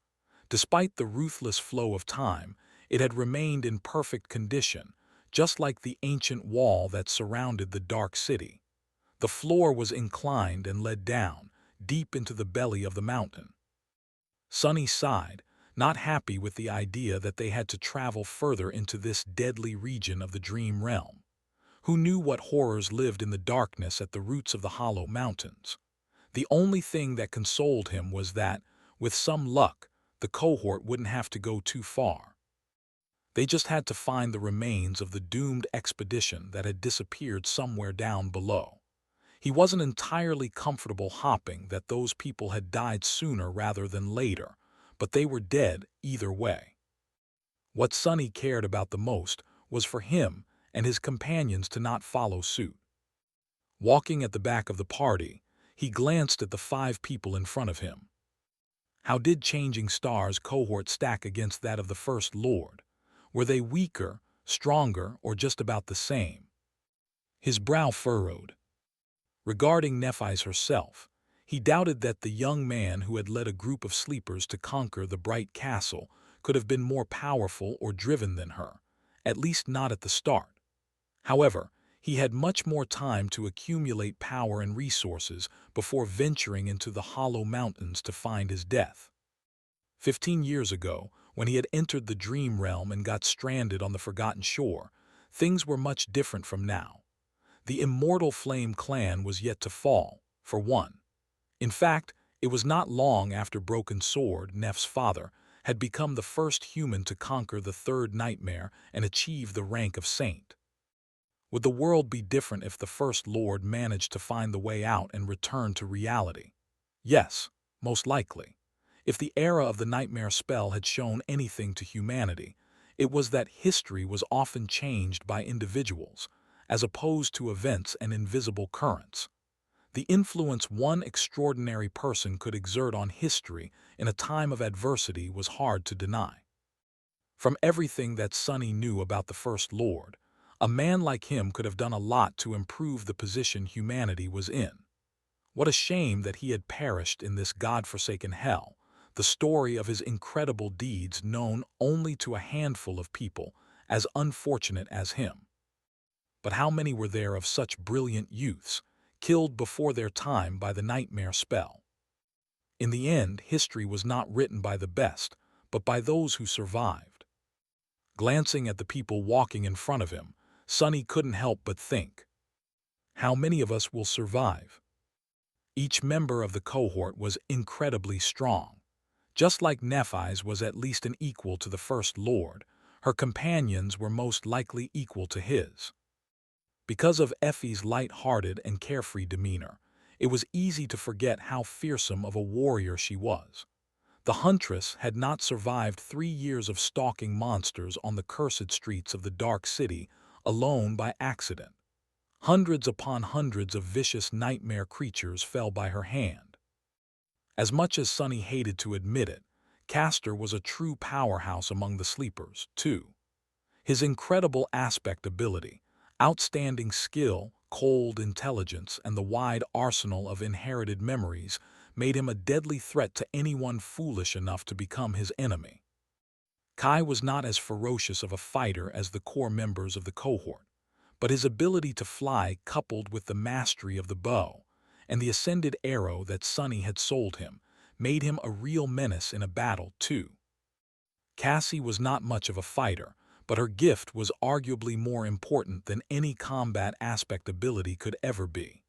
Despite the ruthless flow of time, it had remained in perfect condition, just like the ancient wall that surrounded the dark city. The floor was inclined and led down, deep into the belly of the mountain. Sunny sighed, not happy with the idea that they had to travel further into this deadly region of the dream realm. Who knew what horrors lived in the darkness at the roots of the hollow mountains? The only thing that consoled him was that, with some luck, the cohort wouldn't have to go too far. They just had to find the remains of the doomed expedition that had disappeared somewhere down below. He wasn't entirely comfortable hopping that those people had died sooner rather than later, but they were dead either way. What Sonny cared about the most was for him and his companions to not follow suit. Walking at the back of the party, he glanced at the 5 people in front of him. How did Changing Stars' cohort stack against that of the First Lord? Were they weaker, stronger, or just about the same? His brow furrowed. Regarding Nephis herself, he doubted that the young man who had led a group of sleepers to conquer the bright castle could have been more powerful or driven than her, at least not at the start. However, he had much more time to accumulate power and resources before venturing into the hollow mountains to find his death. 15 years ago, when he had entered the dream realm and got stranded on the Forgotten Shore, things were much different from now. The immortal Flame clan was yet to fall, for one. In fact, it was not long after Broken Sword, Neph's father, had become the first human to conquer the third nightmare and achieve the rank of saint. Would the world be different if the First Lord managed to find the way out and return to reality? Yes, most likely. If the era of the nightmare spell had shown anything to humanity, it was that history was often changed by individuals, as opposed to events and invisible currents. The influence one extraordinary person could exert on history in a time of adversity was hard to deny. From everything that Sonny knew about the First Lord, a man like him could have done a lot to improve the position humanity was in. What a shame that he had perished in this God-forsaken hell, the story of his incredible deeds known only to a handful of people as unfortunate as him. But how many were there of such brilliant youths, killed before their time by the nightmare spell? In the end, history was not written by the best, but by those who survived. Glancing at the people walking in front of him, Sonny couldn't help but think, how many of us will survive? Each member of the cohort was incredibly strong. Just like Nephis was at least an equal to the First Lord, her companions were most likely equal to his. Because of Effie's light-hearted and carefree demeanor, it was easy to forget how fearsome of a warrior she was. The huntress had not survived 3 years of stalking monsters on the cursed streets of the Dark City alone by accident. Hundreds upon hundreds of vicious nightmare creatures fell by her hand. As much as Sonny hated to admit it, Castor was a true powerhouse among the sleepers, too. His incredible aspect ability, outstanding skill, cold intelligence, and the wide arsenal of inherited memories made him a deadly threat to anyone foolish enough to become his enemy. Kai was not as ferocious of a fighter as the core members of the cohort, but his ability to fly, coupled with the mastery of the bow and the ascended arrow that Sonny had sold him, made him a real menace in a battle, too. Cassie was not much of a fighter, but her gift was arguably more important than any combat aspect ability could ever be.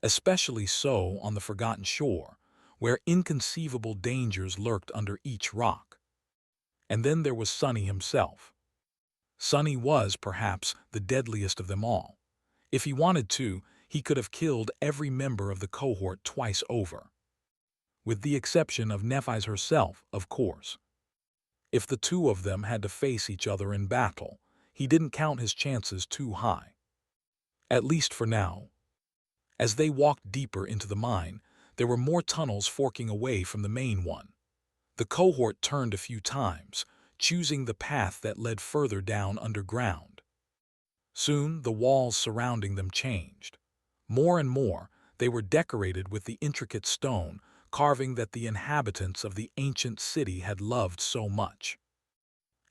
Especially so on the Forgotten Shore, where inconceivable dangers lurked under each rock. And then there was Sonny himself. Sonny was, perhaps, the deadliest of them all. If he wanted to, he could have killed every member of the cohort twice over. with the exception of Nephis herself, of course. If the two of them had to face each other in battle, he didn't count his chances too high. At least for now. As they walked deeper into the mine, there were more tunnels forking away from the main one. The cohort turned a few times, choosing the path that led further down underground. Soon, the walls surrounding them changed. More and more, they were decorated with the intricate stone carving that the inhabitants of the ancient city had loved so much.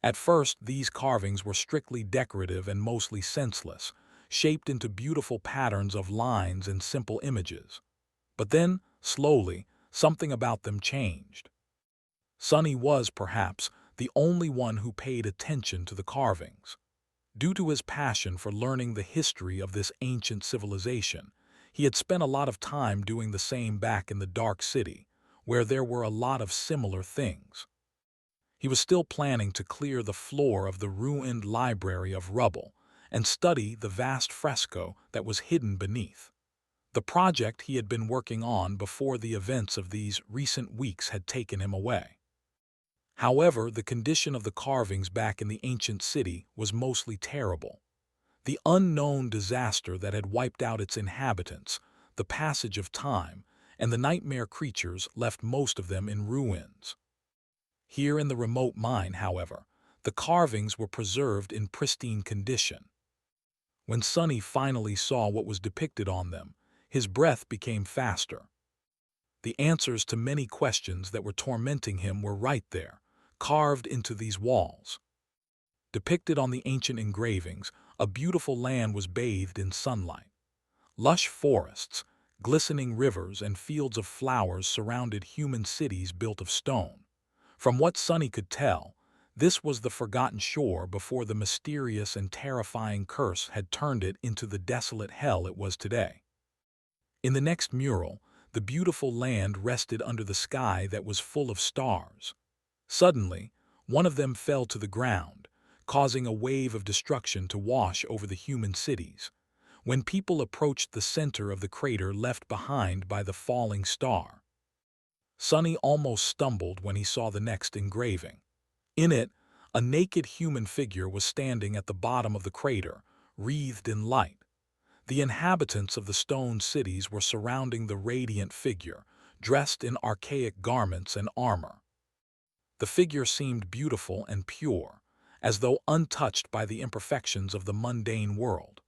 At first, these carvings were strictly decorative and mostly senseless, shaped into beautiful patterns of lines and simple images. But then, slowly, something about them changed. Sonny was, perhaps, the only one who paid attention to the carvings. Due to his passion for learning the history of this ancient civilization, he had spent a lot of time doing the same back in the Dark City, where there were a lot of similar things. He was still planning to clear the floor of the ruined library of rubble and study the vast fresco that was hidden beneath. The project he had been working on before the events of these recent weeks had taken him away. However, the condition of the carvings back in the ancient city was mostly terrible. The unknown disaster that had wiped out its inhabitants, the passage of time, and the nightmare creatures left most of them in ruins. Here in the remote mine, however, the carvings were preserved in pristine condition. When Sonny finally saw what was depicted on them, his breath became faster. The answers to many questions that were tormenting him were right there, carved into these walls. Depicted on the ancient engravings, a beautiful land was bathed in sunlight. Lush forests, glistening rivers, and fields of flowers surrounded human cities built of stone. From what Sonny could tell, this was the forgotten shore before the mysterious and terrifying curse had turned it into the desolate hell it was today. In the next mural, the beautiful land rested under the sky that was full of stars. Suddenly, one of them fell to the ground, causing a wave of destruction to wash over the human cities. When people approached the center of the crater left behind by the falling star, Sonny almost stumbled when he saw the next engraving. In it, a naked human figure was standing at the bottom of the crater, wreathed in light. The inhabitants of the stone cities were surrounding the radiant figure, dressed in archaic garments and armor. The figure seemed beautiful and pure, as though untouched by the imperfections of the mundane world.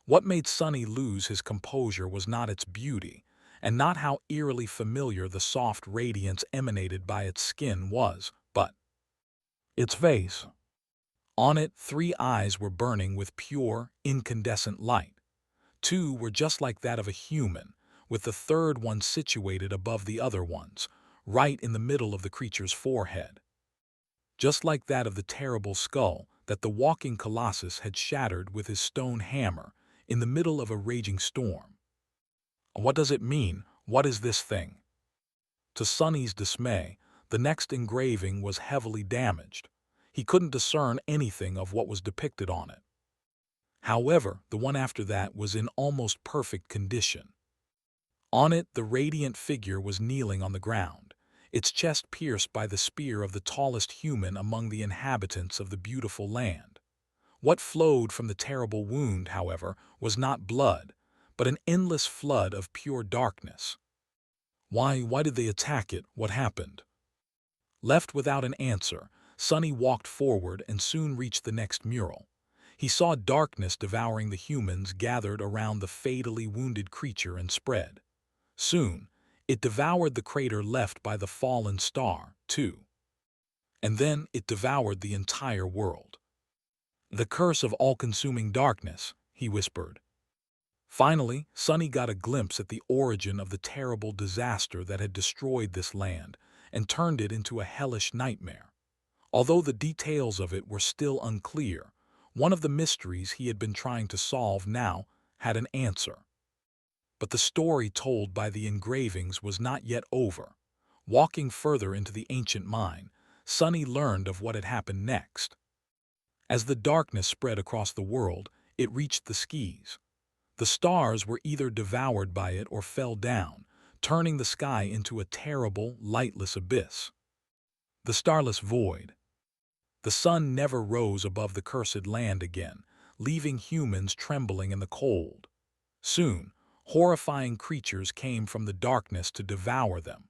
What made Sonny lose his composure was not its beauty, and not how eerily familiar the soft radiance emanated by its skin was, but its face. On it, 3 eyes were burning with pure, incandescent light. 2 were just like that of a human, with the third one situated above the other ones, right in the middle of the creature's forehead. Just like that of the terrible skull that the walking colossus had shattered with his stone hammer in the middle of a raging storm. What does it mean? What is this thing? To Sonny's dismay, the next engraving was heavily damaged. He couldn't discern anything of what was depicted on it. However, the one after that was in almost perfect condition. On it, the radiant figure was kneeling on the ground, its chest pierced by the spear of the tallest human among the inhabitants of the beautiful land. What flowed from the terrible wound, however, was not blood, but an endless flood of pure darkness. Why did they attack it? What happened? Left without an answer, Sonny walked forward and soon reached the next mural. He saw darkness devouring the humans gathered around the fatally wounded creature and spread. Soon, it devoured the crater left by the fallen star, too. And then it devoured the entire world. The curse of all-consuming darkness, he whispered. Finally, Sonny got a glimpse at the origin of the terrible disaster that had destroyed this land and turned it into a hellish nightmare. Although the details of it were still unclear, one of the mysteries he had been trying to solve now had an answer. But the story told by the engravings was not yet over. Walking further into the ancient mine, Sonny learned of what had happened next. As the darkness spread across the world, it reached the skis. The stars were either devoured by it or fell down, turning the sky into a terrible, lightless abyss. The starless void. The sun never rose above the cursed land again, leaving humans trembling in the cold. Soon, horrifying creatures came from the darkness to devour them.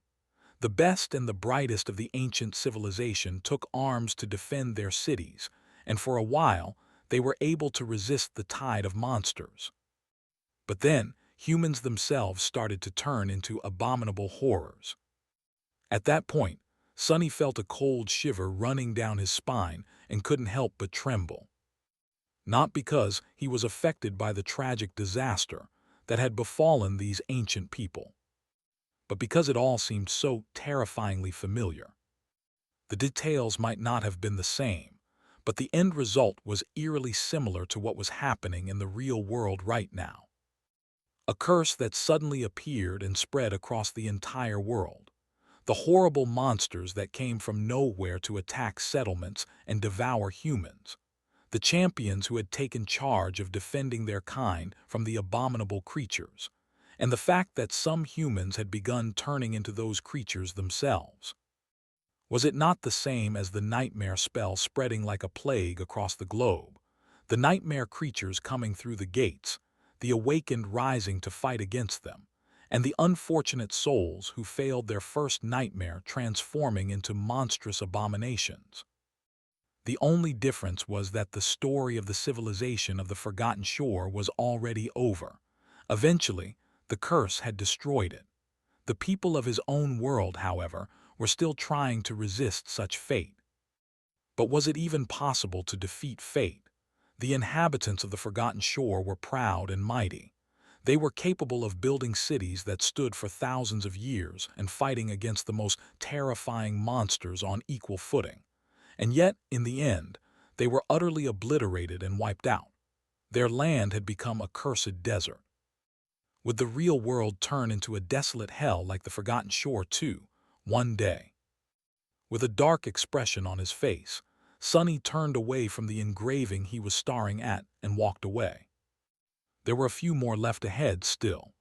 The best and the brightest of the ancient civilization took arms to defend their cities, and for a while, they were able to resist the tide of monsters. But then, humans themselves started to turn into abominable horrors. At that point, Sonny felt a cold shiver running down his spine and couldn't help but tremble. Not because he was affected by the tragic disaster that had befallen these ancient people, but because it all seemed so terrifyingly familiar. The details might not have been the same, but the end result was eerily similar to what was happening in the real world right now. A curse that suddenly appeared and spread across the entire world. The horrible monsters that came from nowhere to attack settlements and devour humans. The champions who had taken charge of defending their kind from the abominable creatures, and the fact that some humans had begun turning into those creatures themselves. Was it not the same as the nightmare spell spreading like a plague across the globe? The nightmare creatures coming through the gates, the awakened rising to fight against them, and the unfortunate souls who failed their first nightmare transforming into monstrous abominations. The only difference was that the story of the civilization of the Forgotten Shore was already over. Eventually, the curse had destroyed it. The people of his own world, however, were still trying to resist such fate. But was it even possible to defeat fate? The inhabitants of the Forgotten Shore were proud and mighty. They were capable of building cities that stood for thousands of years and fighting against the most terrifying monsters on equal footing. And yet, in the end, they were utterly obliterated and wiped out. Their land had become a cursed desert. Would the real world turn into a desolate hell like the Forgotten Shore too, one day? With a dark expression on his face, Sonny turned away from the engraving he was staring at and walked away. There were a few more left ahead still.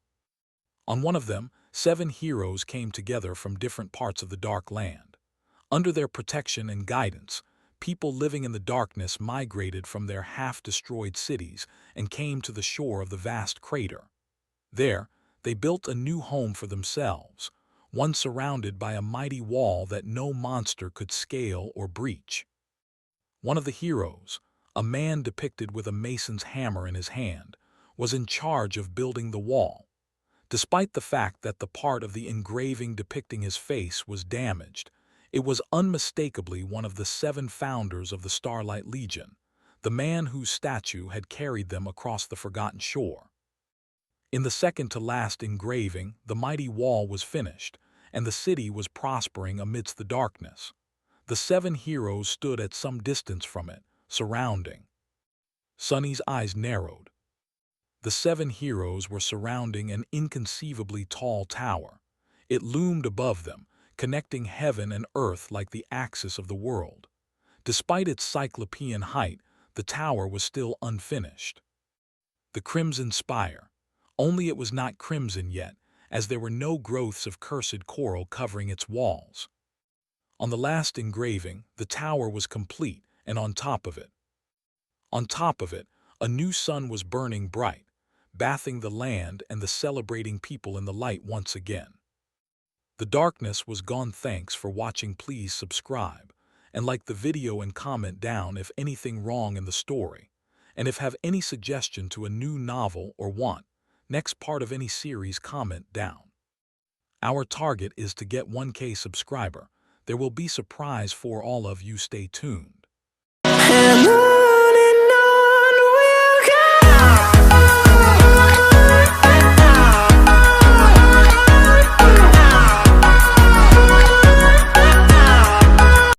On one of them, 7 heroes came together from different parts of the Dark Land. Under their protection and guidance, people living in the darkness migrated from their half-destroyed cities and came to the shore of the vast crater. There, they built a new home for themselves, one surrounded by a mighty wall that no monster could scale or breach. One of the heroes, a man depicted with a mason's hammer in his hand, was in charge of building the wall. Despite the fact that the part of the engraving depicting his face was damaged, it was unmistakably one of the 7 founders of the Starlight Legion, the man whose statue had carried them across the Forgotten Shore. In the second-to-last engraving, the mighty wall was finished, and the city was prospering amidst the darkness. The 7 heroes stood at some distance from it, surrounding. Sonny's eyes narrowed. The 7 heroes were surrounding an inconceivably tall tower. It loomed above them, connecting heaven and earth like the axis of the world. Despite its cyclopean height, the tower was still unfinished. The Crimson Spire. Only it was not crimson yet, as there were no growths of cursed coral covering its walls. On the last engraving, the tower was complete, and on top of it, a new sun was burning bright, bathing the land and the celebrating people in the light once again. The darkness was gone. Thanks for watching. Please subscribe, and like the video and comment down if anything wrong in the story, and if have any suggestion to a new novel or want next part of any series, comment down. Our target is to get 1K subscriber. There will be surprise for all of you. Stay tuned.